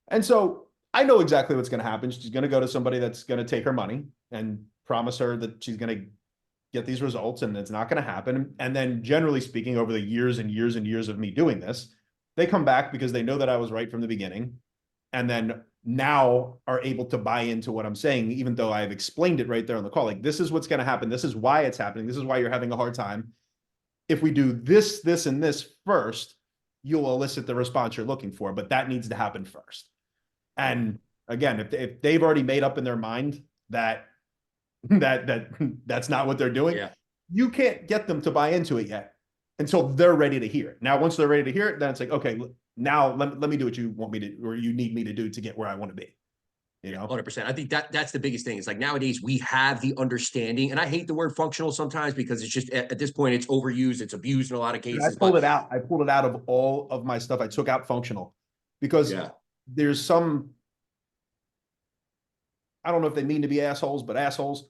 [SPEAKER 2] And so I know exactly what's going to happen. She's going to go to somebody that's going to take her money and promise her that she's going to get these results, and it's not going to happen. And then generally speaking, over the years and years and years of me doing this, they come back because they know that I was right from the beginning. And then now are able to buy into what I'm saying, even though I've explained it right there on the call. Like, this is what's going to happen. This is why it's happening. This is why you're having a hard time. If we do this, this, and this first, you'll elicit the response you're looking for, but that needs to happen first. And again, if they've already made up in their mind that that's not what they're doing, you can't get them to buy into it yet until they're ready to hear it. Now, once they're ready to hear it, then it's like, okay, now let me do what you want me to, or you need me to do to get where I want to be. You know,
[SPEAKER 3] 100%. I think that's the biggest thing. It's like nowadays we have the understanding, and I hate the word functional sometimes because it's just at this point it's overused, it's abused in a lot of cases.
[SPEAKER 2] I pulled it out. I pulled it out of all of my stuff. I took out functional because there's some, I don't know if they mean to be assholes, but assholes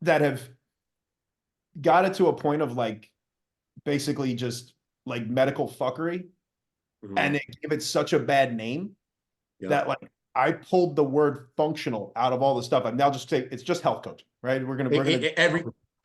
[SPEAKER 2] that have got it to a point of like basically just like medical fuckery, and they give it such a bad name that like I pulled the word functional out of all the stuff. I'm now just saying it's just health coaching, right? We're gonna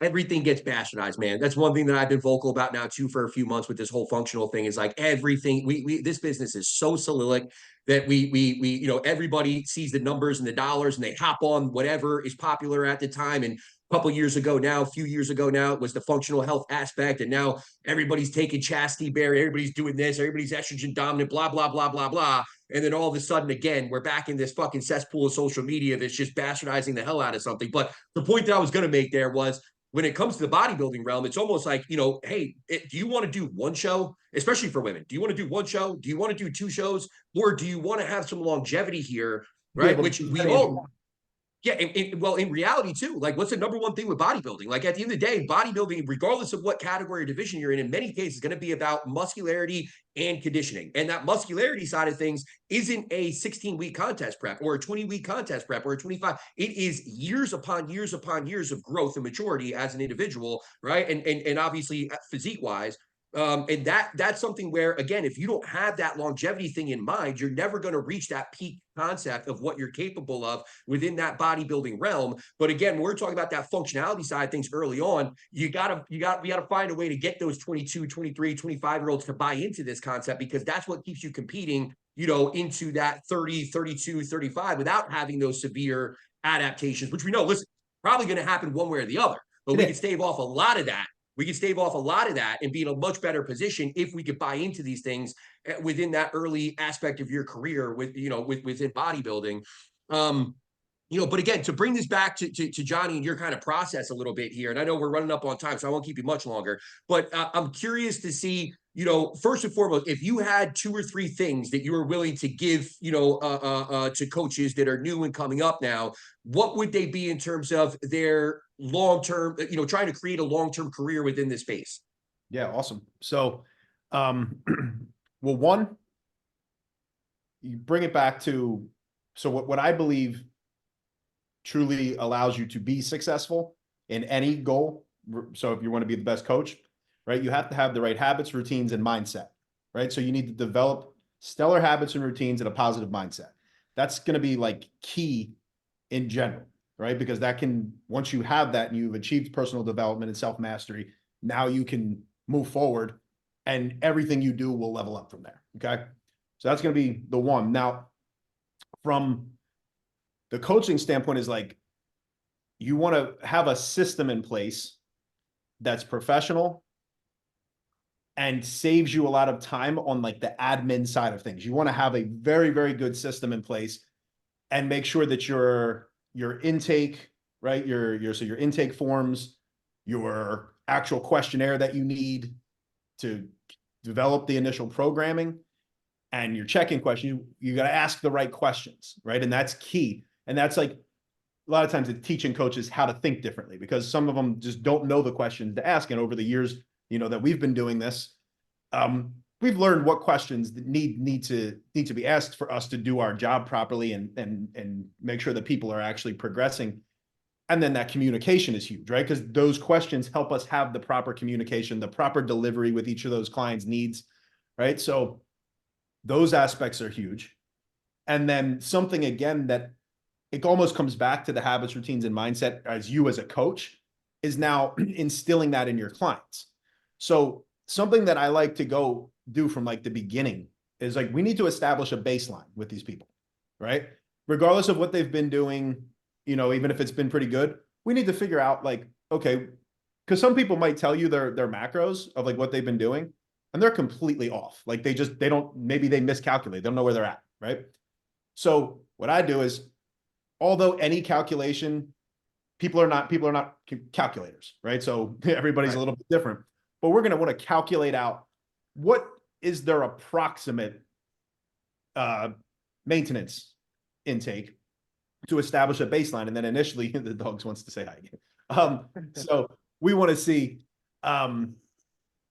[SPEAKER 3] everything gets bastardized, man. That's one thing that I've been vocal about now too for a few months with this whole functional thing. Is like everything this business is so cyrillic that we you know, everybody sees the numbers and the dollars and they hop on whatever is popular at the time. And a few years ago now, it was the functional health aspect, and now everybody's taking chastity berry, everybody's doing this, everybody's estrogen dominant, blah blah blah blah blah. And then all of a sudden, again, we're back in this fucking cesspool of social media that's just bastardizing the hell out of something. But the point that I was going to make there was, when it comes to the bodybuilding realm, it's almost like, you know, hey, do you want to do one show, especially for women? Do you want to do one show? Do you want to do two shows? Or do you want to have some longevity here, right? Which we all, well, in reality too, like what's the number one thing with bodybuilding? Like at the end of the day, bodybuilding, regardless of what category or division you're in many cases, is going to be about muscularity and conditioning. And that muscularity side of things isn't a 16-week contest prep or a 20-week contest prep or a 25. It is years upon years upon years of growth and maturity as an individual, right? And obviously physique wise. And that's something where, again, if you don't have that longevity thing in mind, you're never going to reach that peak concept of what you're capable of within that bodybuilding realm. But again, when we're talking about that functionality side of things early on, we gotta find a way to get those 22, 23, 25-year-olds to buy into this concept, because that's what keeps you competing, you know, into that 30, 32, 35 without having those severe adaptations, which we know, listen, probably going to happen one way or the other, but we can stave off a lot of that. We can stave off a lot of that and be in a much better position if we could buy into these things within that early aspect of your career within bodybuilding. You know, but again, to bring this back to Johnny and your kind of process a little bit here, and I know we're running up on time, so I won't keep you much longer, but I'm curious to see, you know, first and foremost, if you had 2 or 3 things that you were willing to give, you know, to coaches that are new and coming up now, what would they be in terms of their long-term, trying to create a long-term career within this space?
[SPEAKER 2] Yeah, awesome. So, well, one, you bring it back to, so what I believe truly allows you to be successful in any goal. So if you want to be the best coach, right, you have to have the right habits, routines, and mindset, right? So you need to develop stellar habits and routines and a positive mindset. That's going to be like key in general, right? Because that can, once you have that and you've achieved personal development and self-mastery, now you can move forward and everything you do will level up from there. Okay. So that's going to be the one. Now, from the coaching standpoint, is like, you want to have a system in place that's professional and saves you a lot of time on like the admin side of things. You want to have a very, very good system in place and make sure that your intake, right? Your intake forms, your actual questionnaire that you need to develop the initial programming, and your check-in question, you got to ask the right questions, right? And that's key. And that's like, a lot of times it's teaching coaches how to think differently, because some of them just don't know the questions to ask. And over the years, that we've been doing this, we've learned what questions that need to be asked for us to do our job properly and make sure that people are actually progressing. And then that communication is huge, right? Because those questions help us have the proper communication, the proper delivery with each of those clients' needs, right? So those aspects are huge. And then something, again, that it almost comes back to the habits, routines, and mindset as you as a coach is now instilling that in your clients. So something that I like to go do from like the beginning is like, we need to establish a baseline with these people, right? Regardless of what they've been doing, even if it's been pretty good, we need to figure out like, okay, because some people might tell you their macros of like what they've been doing, and they're completely off. Like they don't, maybe they miscalculate. They don't know where they're at, right? So what I do is, although any calculation, people are not calculators, right? So everybody's a little bit different, but we're going to want to calculate out what is their approximate maintenance intake to establish a baseline. And then initially the dogs wants to say hi again. So we want to see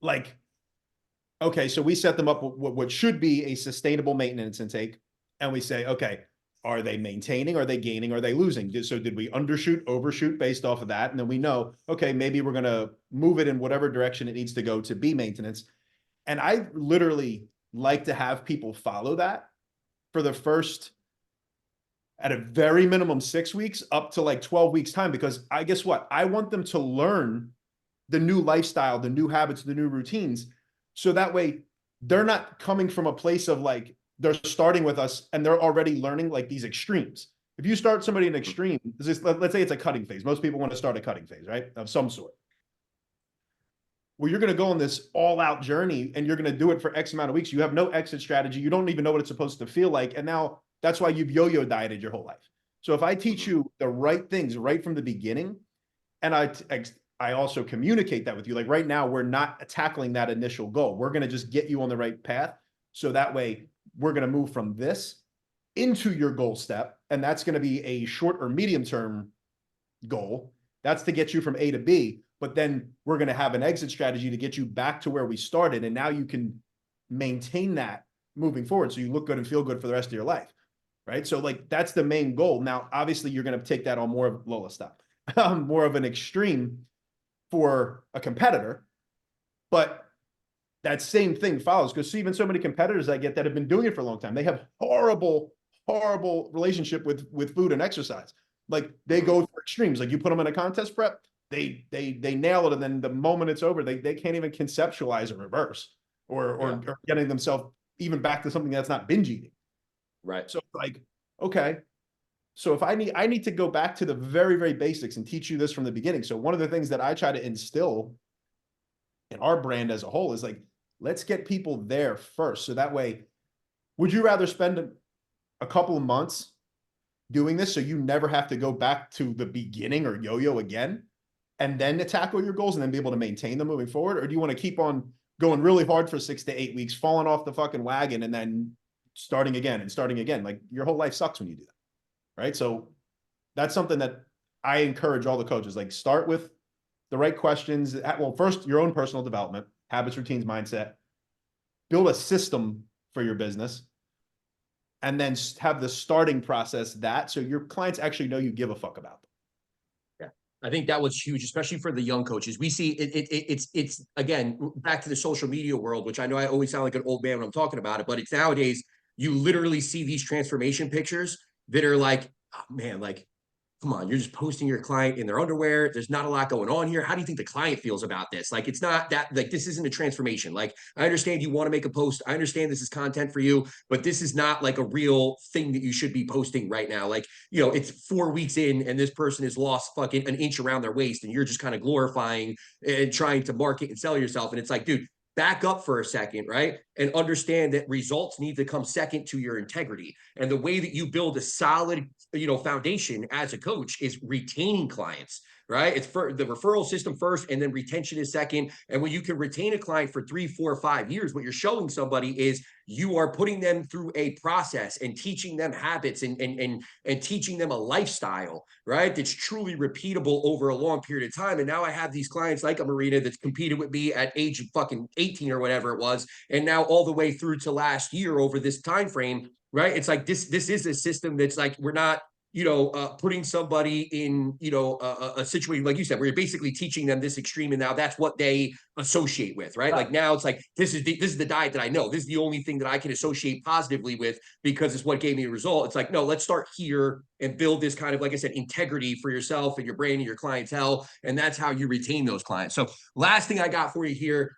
[SPEAKER 2] like, okay, so we set them up with what should be a sustainable maintenance intake. And we say, okay, are they maintaining? Are they gaining? Are they losing? So did we undershoot, overshoot based off of that? And then we know, okay, maybe we're going to move it in whatever direction it needs to go to be maintenance. And I literally like to have people follow that for the first, at a very minimum, 6 weeks up to like 12 weeks time, because guess what? I want them to learn the new lifestyle, the new habits, the new routines. So that way they're not coming from a place of like, they're starting with us and they're already learning like these extremes. If you start somebody in extreme, let's say it's a cutting phase. Most people want to start a cutting phase, right? Of some sort. Well, you're going to go on this all out journey and you're going to do it for X amount of weeks. You have no exit strategy. You don't even know what it's supposed to feel like. And now that's why you've yo-yo dieted your whole life. So if I teach you the right things right from the beginning, and I also communicate that with you, like right now, we're not tackling that initial goal. We're going to just get you on the right path. So that way we're going to move from this into your goal step. And that's going to be a short or medium term goal. That's to get you from A to B. But then we're going to have an exit strategy to get you back to where we started. And now you can maintain that moving forward. So you look good and feel good for the rest of your life. Right. So like, that's the main goal. Now, obviously you're going to take that on more of Lola stop, more of an extreme for a competitor, but that same thing follows, because even so many competitors I get that have been doing it for a long time, they have horrible relationship with food and exercise. Like they go for extremes. Like you put them in a contest prep, they nail it, and then the moment it's over, they can't even conceptualize a reverse or getting themselves even back to something that's not binge eating.
[SPEAKER 3] Right.
[SPEAKER 2] So like, okay, so if I need to go back to the very, very basics and teach you this from the beginning. So one of the things that I try to instill in our brand as a whole is like, let's get people there first. So that way, would you rather spend a couple of months doing this so you never have to go back to the beginning or yo-yo again, and then to tackle your goals and then be able to maintain them moving forward? Or do you want to keep on going really hard for 6 to 8 weeks, falling off the fucking wagon, and then starting again and starting again? Like your whole life sucks when you do that. Right. So that's something that I encourage all the coaches, like start with the right questions. Well, first, your own personal development, habits, routines, mindset, build a system for your business, and then have the starting process so your clients actually know you give a fuck about them.
[SPEAKER 3] I think that was huge, especially for the young coaches. We see it's again back to the social media world, which I know I always sound like an old man when I'm talking about it, but it's nowadays you literally see these transformation pictures that are like, oh man, like come on, you're just posting your client in their underwear. There's not a lot going on here. How do you think the client feels about this? Like, it's not that, like, this isn't a transformation. Like, I understand you want to make a post. I understand this is content for you, but this is not like a real thing that you should be posting right now. Like, it's 4 weeks in and this person has lost fucking an inch around their waist and you're just kind of glorifying and trying to market and sell yourself. And it's like, dude, back up for a second, right? And understand that results need to come second to your integrity. And the way that you build a solid, foundation as a coach is retaining clients, right? It's for the referral system first, and then retention is second. And when you can retain a client for 3, 4, 5 years, what you're showing somebody is you are putting them through a process and teaching them habits and teaching them a lifestyle, right? That's truly repeatable over a long period of time. And now I have these clients like a Marina that's competed with me at age fucking 18 or whatever it was, and now all the way through to last year over this time frame, right? It's like this is a system that's like we're not putting somebody in, a situation, like you said, where you're basically teaching them this extreme, and now that's what they associate with, right? Like now it's like, this is the diet that I know. This is the only thing that I can associate positively with because it's what gave me a result. It's like, no, let's start here and build this kind of, like I said, integrity for yourself and your brain and your clientele. And that's how you retain those clients. So last thing I got for you here,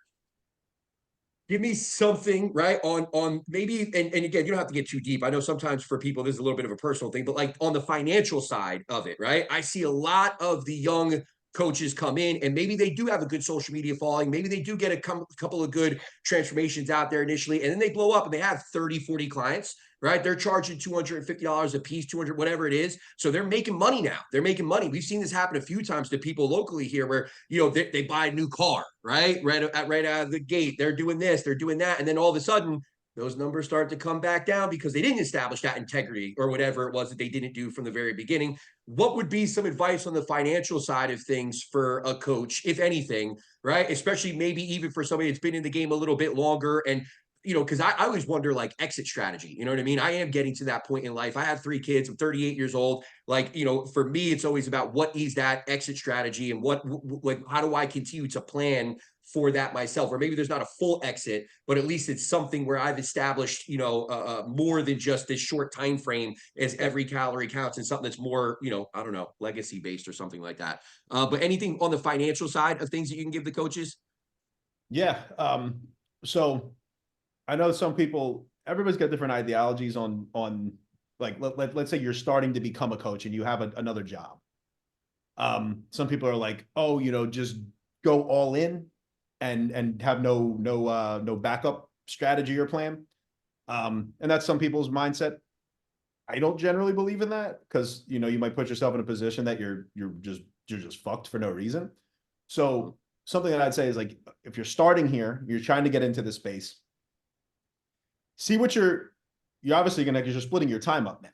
[SPEAKER 3] give me something, right, on maybe, and again, you don't have to get too deep. I know sometimes for people this is a little bit of a personal thing, but like on the financial side of it, right? I see a lot of the young coaches come in and maybe they do have a good social media following. Maybe they do get a couple of good transformations out there initially, and then they blow up and they have 30, 40 clients, right? They're charging $250 a piece, 200, whatever it is. So they're making money now. They're making money. We've seen this happen a few times to people locally here where, they buy a new car, right? Right out of the gate. They're doing this, they're doing that. And then all of a sudden, those numbers start to come back down because they didn't establish that integrity or whatever it was that they didn't do from the very beginning. What would be some advice on the financial side of things for a coach, if anything, right? Especially maybe even for somebody that's been in the game a little bit longer and because I always wonder like exit strategy. You know what I mean? I am getting to that point in life. I have 3 kids. I'm 38 years old. Like, for me, it's always about what is that exit strategy and like, how do I continue to plan for that myself? Or maybe there's not a full exit, but at least it's something where I've established, more than just this short time frame as every calorie counts and something that's more, I don't know, legacy based or something like that. But anything on the financial side of things that you can give the coaches?
[SPEAKER 2] Yeah. So I know some people, everybody's got different ideologies on like, let's say you're starting to become a coach and you have another job. Some people are like, oh, just go all in and have no backup strategy or plan. And that's some people's mindset. I don't generally believe in that because, you might put yourself in a position that you're just fucked for no reason. So something that I'd say is like, if you're starting here, you're trying to get into this space, see what you're obviously you're splitting your time up now,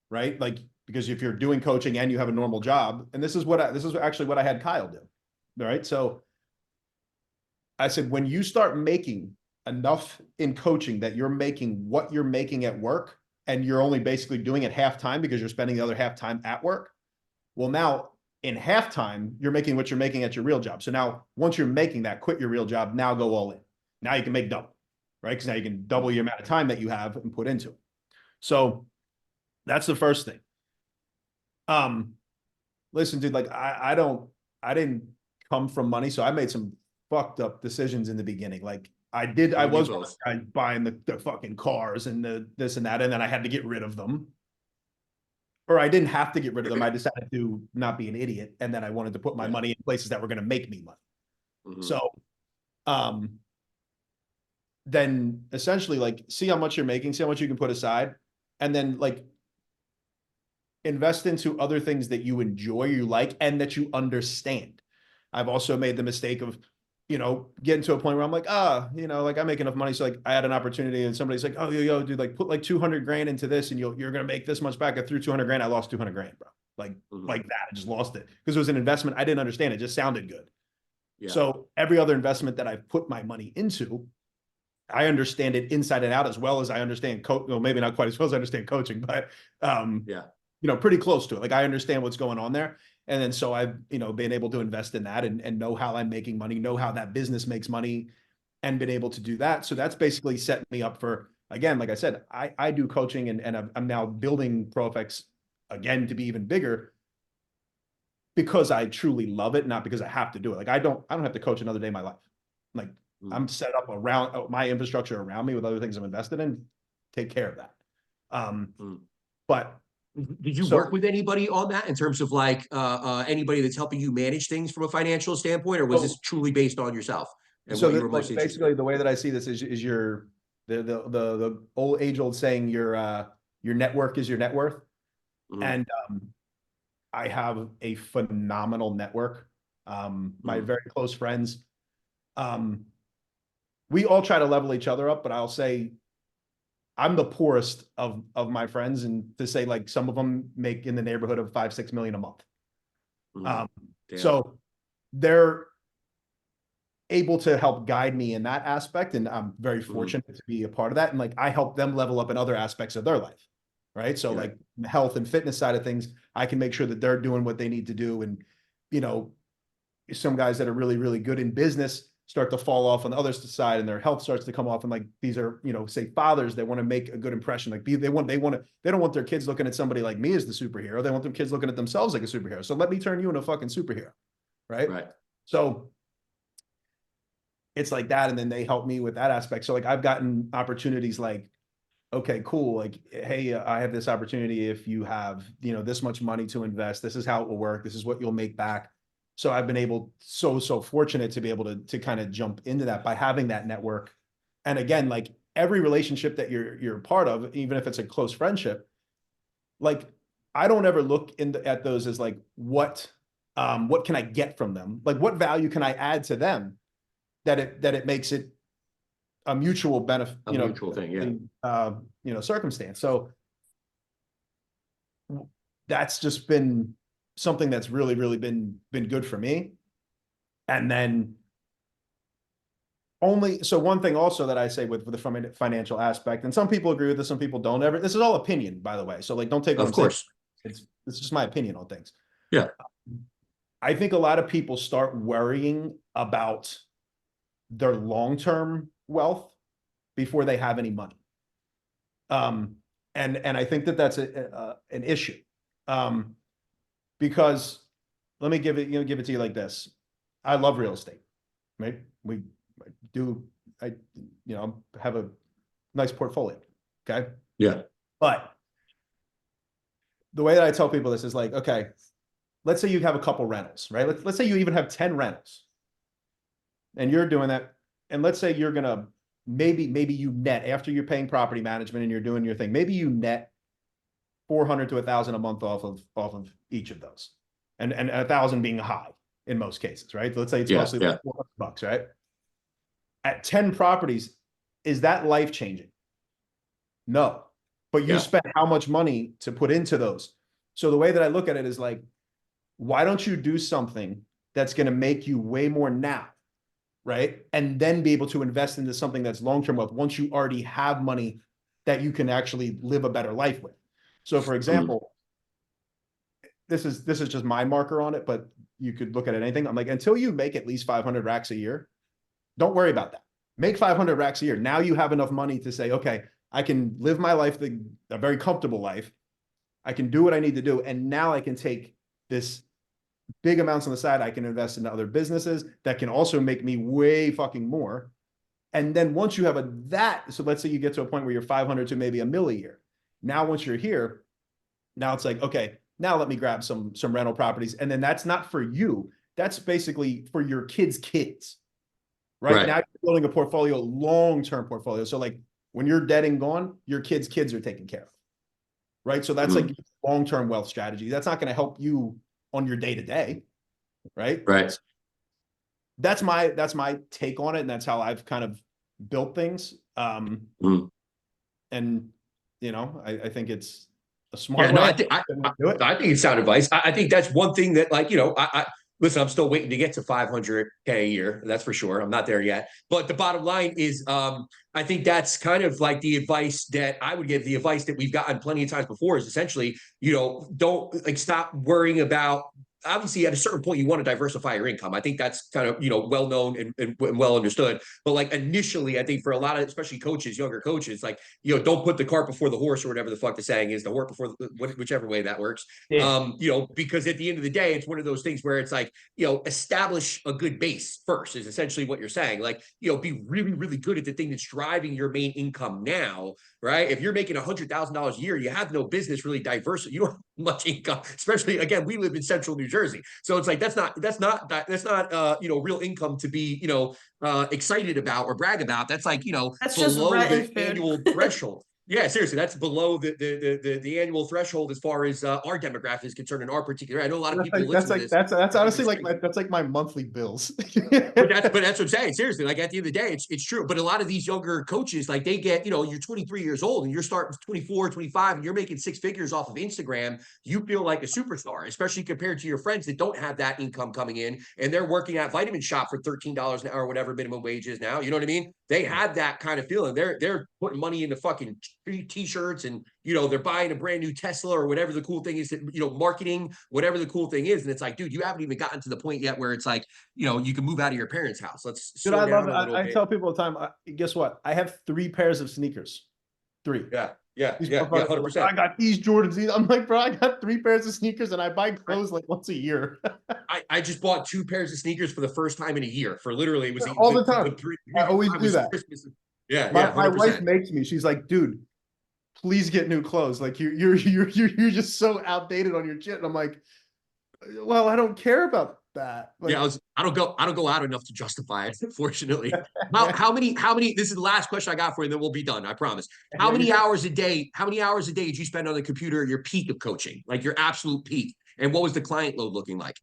[SPEAKER 2] right? Like, because if you're doing coaching and you have a normal job, and this is actually what I had Kyle do. All right. So I said, when you start making enough in coaching that you're making what you're making at work, and you're only basically doing it half time because you're spending the other half time at work. Well, now in halftime, you're making what you're making at your real job. So now once you're making that, quit your real job, now go all in. Now you can make double, right? Because now you can double your amount of time that you have and put into it. So that's the first thing. Listen, dude, like I didn't come from money. So I made some fucked up decisions in the beginning. Like I was buying the fucking cars and the this and that, and then I had to get rid of them. Or I didn't have to get rid of them. I decided to not be an idiot. And then I wanted to put my money in places that were going to make me money. Mm-hmm. So, then essentially like, see how much you're making, see how much you can put aside, and then like invest into other things that you enjoy, you like, and that you understand. I've also made the mistake of, getting to a point where I'm like, like I make enough money. So like I had an opportunity and somebody's like, oh, yo, dude, like put like 200 grand into this and you're going to make this much back. I threw 200 grand. I lost 200 grand, bro. like that. I just lost it because it was an investment. I didn't understand. It just sounded good.
[SPEAKER 3] Yeah.
[SPEAKER 2] So every other investment that I've put my money into, I understand it inside and out as well as I understand well, maybe not quite as well as I understand coaching, but
[SPEAKER 3] yeah,
[SPEAKER 2] pretty close to it. Like I understand what's going on there. And then so I've, been able to invest in that and know how I'm making money, know how that business makes money and been able to do that. So that's basically set me up for, again, like I said, I do coaching and I'm now building ProFX again to be even bigger because I truly love it, not because I have to do it. Like I don't have to coach another day in my life. Like I'm set up around my infrastructure around me with other things I'm invested in, take care of that. But
[SPEAKER 3] did you work with anybody on that in terms of like anybody that's helping you manage things from a financial standpoint, or was this truly based on yourself and what you were most interested
[SPEAKER 2] basically
[SPEAKER 3] in?
[SPEAKER 2] the way that I see this is your the old age-old saying your network is your net worth. And I have a phenomenal network. My very close friends. We all try to level each other up, but I'll say I'm the poorest of my friends, and to say like some of them make in the neighborhood of 5-6 million a month. So they're able to help guide me in that aspect, and I'm very fortunate to be a part of that. And like I help them level up in other aspects of their life, right? So like the health and fitness side of things, I can make sure that they're doing what they need to do. And some guys that are really, really good in business start to fall off on the other side and their health starts to come off. And like, these are, say fathers that want to make a good impression. Like they don't want their kids looking at somebody like me as the superhero. They want their kids looking at themselves like a superhero. So let me turn you into a fucking superhero. Right. So it's like that. And then they help me with that aspect. So like, I've gotten opportunities like, okay, cool. Like, hey, I have this opportunity. If you have, this much money to invest, this is how it will work. This is what you'll make back. So I've been so fortunate to be able to kind of jump into that by having that network. And again, like every relationship that you're part of, even if it's a close friendship, like I don't ever look at those as like, what can I get from them? Like what value can I add to them that it makes it a mutual benefit,
[SPEAKER 3] mutual thing.
[SPEAKER 2] Circumstance. So that's just been something that's really, really been good for me. And then one thing also that I say with the financial aspect, and some people agree with this, some people don't ever, this is all opinion, by the way. So like, don't take what I'm saying. It's just my opinion on things.
[SPEAKER 3] Yeah.
[SPEAKER 2] I think a lot of people start worrying about their long-term wealth before they have any money. And I think that that's an issue. Because let me give it to you like this. I love real estate, right? I have a nice portfolio. Okay.
[SPEAKER 3] Yeah.
[SPEAKER 2] But the way that I tell people this is like, okay, let's say you have a couple rentals, right? Let's say you even have 10 rentals and you're doing that. And let's say you're going to maybe you net after you're paying property management and you're doing your thing. Maybe you net 400 to 1,000 a month off of each of those, and 1,000 being high in most cases, right? Let's say it's mostly like $400, right? At 10 properties, is that life changing? No, but you spent how much money to put into those? So the way that I look at it is like, why don't you do something that's going to make you way more now, right? And then be able to invest into something that's long-term wealth once you already have money that you can actually live a better life with. So for example, this is just my marker on it, but you could look at it anything. I'm like, until you make at least 500 racks a year, don't worry about that. Make 500 racks a year. Now you have enough money to say, okay, I can live my life, a very comfortable life. I can do what I need to do. And now I can take this big amounts on the side. I can invest into other businesses that can also make me way fucking more. And then once you have so let's say you get to a point where you're 500 to maybe $1 million a year. Now, once you're here, now it's like, okay, now let me grab some rental properties. And then that's not for you. That's basically for your kids' kids, right? Now you're building a portfolio, long-term portfolio. So like when you're dead and gone, your kids' kids are taken care of, right? So that's like long-term wealth strategy. That's not going to help you on your day-to-day, right?
[SPEAKER 3] Right.
[SPEAKER 2] That's my take on it. And that's how I've kind of built things. And I think it's a smart
[SPEAKER 3] no,
[SPEAKER 2] way,
[SPEAKER 3] I
[SPEAKER 2] do it.
[SPEAKER 3] I think it's sound advice. I think that's one thing that, like, I listen. I'm still waiting to get to 500K a year. That's for sure. I'm not there yet. But the bottom line is, I think that's kind of like the advice that I would give. The advice that we've gotten plenty of times before is essentially, don't like stop worrying about. Obviously, at a certain point, you want to diversify your income. I think that's kind of well known and well understood. But like initially, I think for a lot of especially coaches, younger coaches, like don't put the cart before the horse or whatever the fuck the saying is, the horse before whichever way that works.
[SPEAKER 2] Yeah.
[SPEAKER 3] Because at the end of the day, it's one of those things where it's like, establish a good base first is essentially what you're saying. Like, be really, really good at the thing that's driving your main income now, right? If you're making $100,000 a year, you have no business really diverse. You don't have much income, especially again, we live in central New Jersey. So it's like, that's not real income to be, excited about or brag about. That's like,
[SPEAKER 1] That's just
[SPEAKER 3] below
[SPEAKER 1] rent
[SPEAKER 3] the
[SPEAKER 1] and
[SPEAKER 3] annual
[SPEAKER 1] food.
[SPEAKER 3] threshold. Yeah, seriously, that's below the annual threshold as far as our demographic is concerned in our particular. I know a lot of
[SPEAKER 2] That's
[SPEAKER 3] people
[SPEAKER 2] like that's
[SPEAKER 3] listen to
[SPEAKER 2] like
[SPEAKER 3] this.
[SPEAKER 2] that's
[SPEAKER 3] I think
[SPEAKER 2] honestly
[SPEAKER 3] it's
[SPEAKER 2] like
[SPEAKER 3] crazy.
[SPEAKER 2] that's like my monthly bills.
[SPEAKER 3] But that's what I'm saying. Seriously, like at the end of the day, it's true. But a lot of these younger coaches, like they get, you're 23 years old and you're starting 24, 25, and you're making six figures off of Instagram. You feel like a superstar, especially compared to your friends that don't have that income coming in and they're working at Vitamin Shop for $13 an hour, whatever minimum wage is now. You know what I mean? They have that kind of feeling. They're putting money into fucking t-shirts and they're buying a brand new Tesla or whatever the cool thing is that, marketing, whatever the cool thing is. And it's like, dude, you haven't even gotten to the point yet where it's like, you can move out of your parents' house. Let's
[SPEAKER 2] Dude,
[SPEAKER 3] slow
[SPEAKER 2] I love
[SPEAKER 3] down
[SPEAKER 2] it.
[SPEAKER 3] a little
[SPEAKER 2] I
[SPEAKER 3] bit.
[SPEAKER 2] tell people all the time, guess what? I have 3 pairs of sneakers. 3. These
[SPEAKER 3] Yeah,
[SPEAKER 2] motherfuckers are like,
[SPEAKER 3] 100%.
[SPEAKER 2] I got these Jordans. I'm like, bro, I got 3 pairs of sneakers and I buy clothes like once a year.
[SPEAKER 3] I just bought 2 pairs of sneakers for the first time in a year. For literally, it was
[SPEAKER 2] All the time.
[SPEAKER 3] the
[SPEAKER 2] I
[SPEAKER 3] previous
[SPEAKER 2] always
[SPEAKER 3] time
[SPEAKER 2] do
[SPEAKER 3] was
[SPEAKER 2] that.
[SPEAKER 3] Christmas. Yeah,
[SPEAKER 2] My wife
[SPEAKER 3] 100%.
[SPEAKER 2] makes me. She's like, dude, please get new clothes. Like you're just so outdated on your shit. And I'm like, well, I don't care about that. Like,
[SPEAKER 3] Yeah, I don't go out enough to justify it, unfortunately. How many this is the last question I got for you, then we'll be done, I promise. How
[SPEAKER 2] yeah,
[SPEAKER 3] many hours a day did you spend on the computer at your peak of coaching? Like your absolute peak? And what was the client load looking like?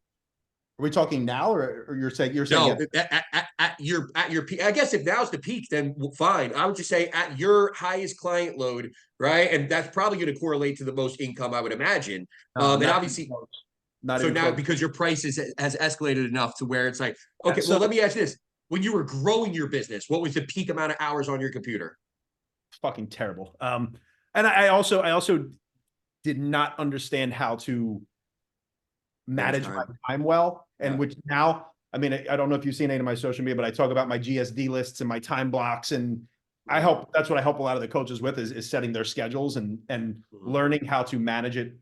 [SPEAKER 2] are we talking now, or you're saying
[SPEAKER 3] No,
[SPEAKER 2] yeah?
[SPEAKER 3] at your peak. I guess if now's the peak, then fine. I would just say at your highest client load, right? And that's probably going to correlate to the most income, I would imagine. And
[SPEAKER 2] Not even
[SPEAKER 3] obviously,
[SPEAKER 2] close. Not
[SPEAKER 3] so
[SPEAKER 2] even
[SPEAKER 3] now
[SPEAKER 2] close.
[SPEAKER 3] because your price has escalated enough to where it's like,
[SPEAKER 2] Yeah,
[SPEAKER 3] okay, well,
[SPEAKER 2] so
[SPEAKER 3] let me ask you this. When you were growing your business, what was the peak amount of hours on your computer?
[SPEAKER 2] fucking terrible. And I also did not understand how to
[SPEAKER 3] Manage
[SPEAKER 2] manage my
[SPEAKER 3] time.
[SPEAKER 2] time well, and
[SPEAKER 3] Yeah.
[SPEAKER 2] which now, I mean, I don't know if you've seen any of my social media, but I talk about my GSD lists and my time blocks, and that's what I help a lot of the coaches with is setting their schedules and learning how to manage it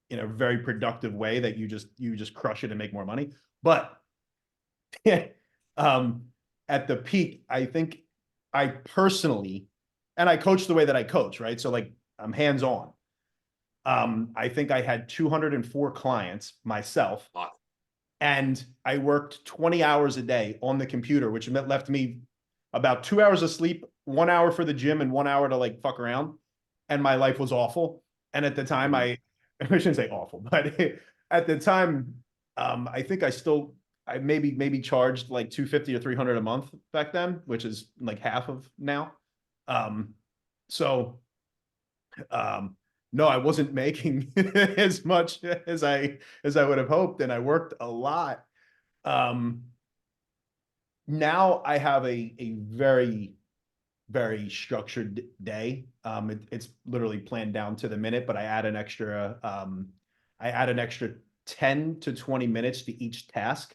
[SPEAKER 2] in a very productive way that you just crush it and make more money. But at the peak, I think I personally, and I coach the way that I coach, right? So like I'm hands on. I think I had 204 clients myself, and I worked 20 hours a day on the computer, which left me about 2 hours of sleep, 1 hour for the gym, and 1 hour to like fuck around. And my life was awful. And at the time, I shouldn't say awful, but at the time, I think I maybe charged like 250 or 300 a month back then, which is like half of now. So no, I wasn't making as much as I would have hoped, and I worked a lot. Um, Now I have a very very structured day. It's literally planned down to the minute, but I add an extra 10 to 20 minutes to each task.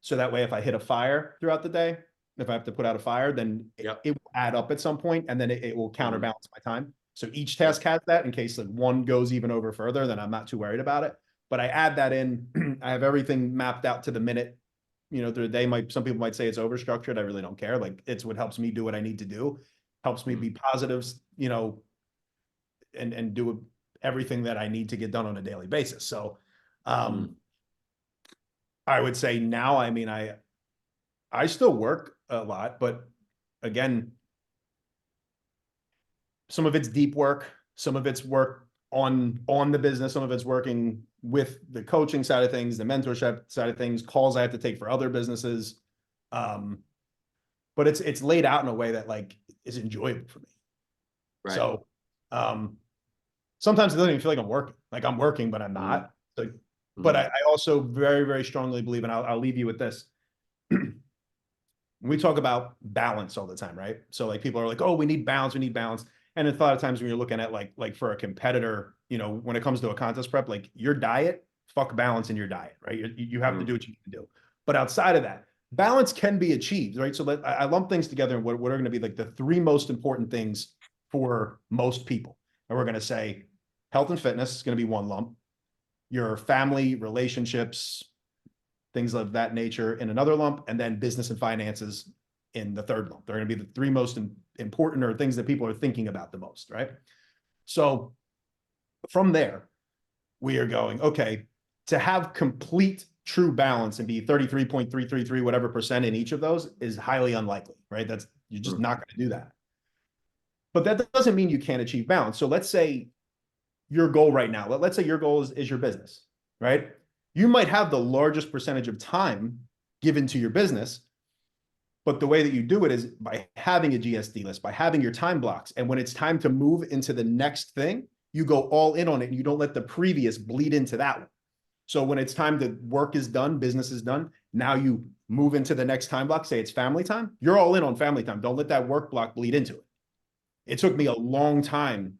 [SPEAKER 2] So that way, if I hit a fire throughout the day, if I have to put out a fire, then it will add up at some point, and then it will counterbalance my time. So each task has that in case like one goes even over further, then I'm not too worried about it. But I add that in. I have everything mapped out to the minute. Through the day, some people might say it's overstructured. I really don't care. Like it's what helps me do what I need to do, helps me be positive, and do everything that I need to get done on a daily basis. So, I would say now, I mean, I still work a lot, but again, some of it's deep work, some of it's work on the business, some of it's working with the coaching side of things, the mentorship side of things, calls I have to take for other businesses. But it's laid out in a way that like is enjoyable for me.
[SPEAKER 3] Right.
[SPEAKER 2] So sometimes it doesn't even feel like I'm working. Like I'm working, but I'm not. So, but I also very, very strongly believe, and I'll leave you with this. We talk about balance all the time, right? So like people are like, oh, we need balance, we need balance. And a lot of times when you're looking at like for a competitor, you know, when it comes to a contest prep, like your diet, fuck balance in your diet, right? You have to do what you need to do. But outside of that, balance can be achieved, right? So I lump things together and what are going to be like the three most important things for most people. And we're going to say health and fitness is going to be one lump, your family, relationships, things of that nature in another lump, and then business and finances in the third lump. They're going to be the three most important or things that people are thinking about the most, right? So from there, we are going, okay, to have complete true balance and be 33.333, whatever percent in each of those is highly unlikely, right? You're just not going to do that. But that doesn't mean you can't achieve balance. So let's say your goal right now, let's say your goal is your business, right? You might have the largest percentage of time given to your business, but the way that you do it is by having a GSD list, by having your time blocks. And when it's time to move into the next thing, you go all in on it and you don't let the previous bleed into that one. So when it's time to work is done, business is done, now you move into the next time block, say it's family time, you're all in on family time. Don't let that work block bleed into it. It took me a long time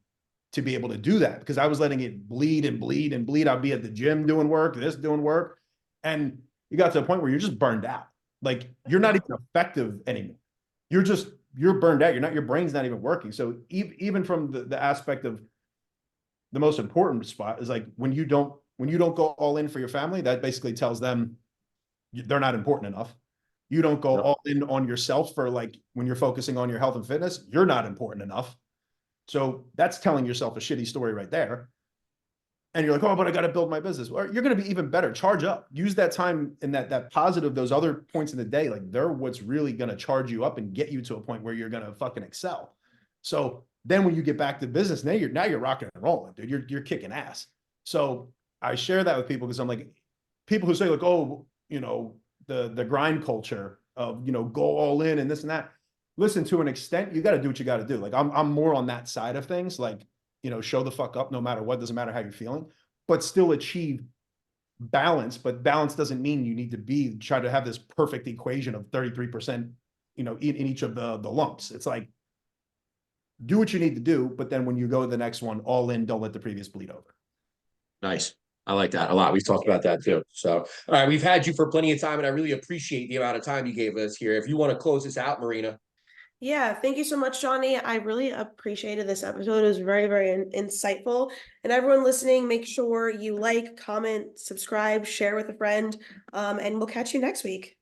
[SPEAKER 2] to be able to do that because I was letting it bleed and bleed and bleed. I'd be at the gym doing work, doing work. And you got to a point where you're just burned out. Like you're not even effective anymore. You're burned out. Your brain's not even working. So even from the aspect of the most important spot is like when you don't go all in for your family, that basically tells them they're not important enough. You don't go all in on yourself for like when you're focusing on your health and fitness, you're not important enough. So that's telling yourself a shitty story right there. And you're like, oh, but I got to build my business. Or you're going to be even better. Charge up. Use that time in that positive, those other points in the day. Like they're what's really going to charge you up and get you to a point where you're going to fucking excel. So then when you get back to business, now you're rocking and rolling, dude. You're kicking ass. So I share that with people because I'm like, people who say like, oh, you know, the grind culture of, you know, go all in and this and that. Listen, to an extent, you got to do what you got to do. Like I'm more on that side of things. Like, you know, show the fuck up no matter what, doesn't matter how you're feeling, but still achieve balance. But balance doesn't mean you need to try to have this perfect equation of 33%, you know, in each of the lumps. It's like, do what you need to do, but then when you go to the next one, all in, don't let the previous bleed over.
[SPEAKER 3] Nice. I like that a lot. We've talked about that too. So, all right, we've had you for plenty of time, and I really appreciate the amount of time you gave us here. If you want to close this out, Marina.
[SPEAKER 1] Yeah, thank you so much, Johnny. I really appreciated this episode. It was very, very insightful. And everyone listening, make sure you like, comment, subscribe, share with a friend, and we'll catch you next week.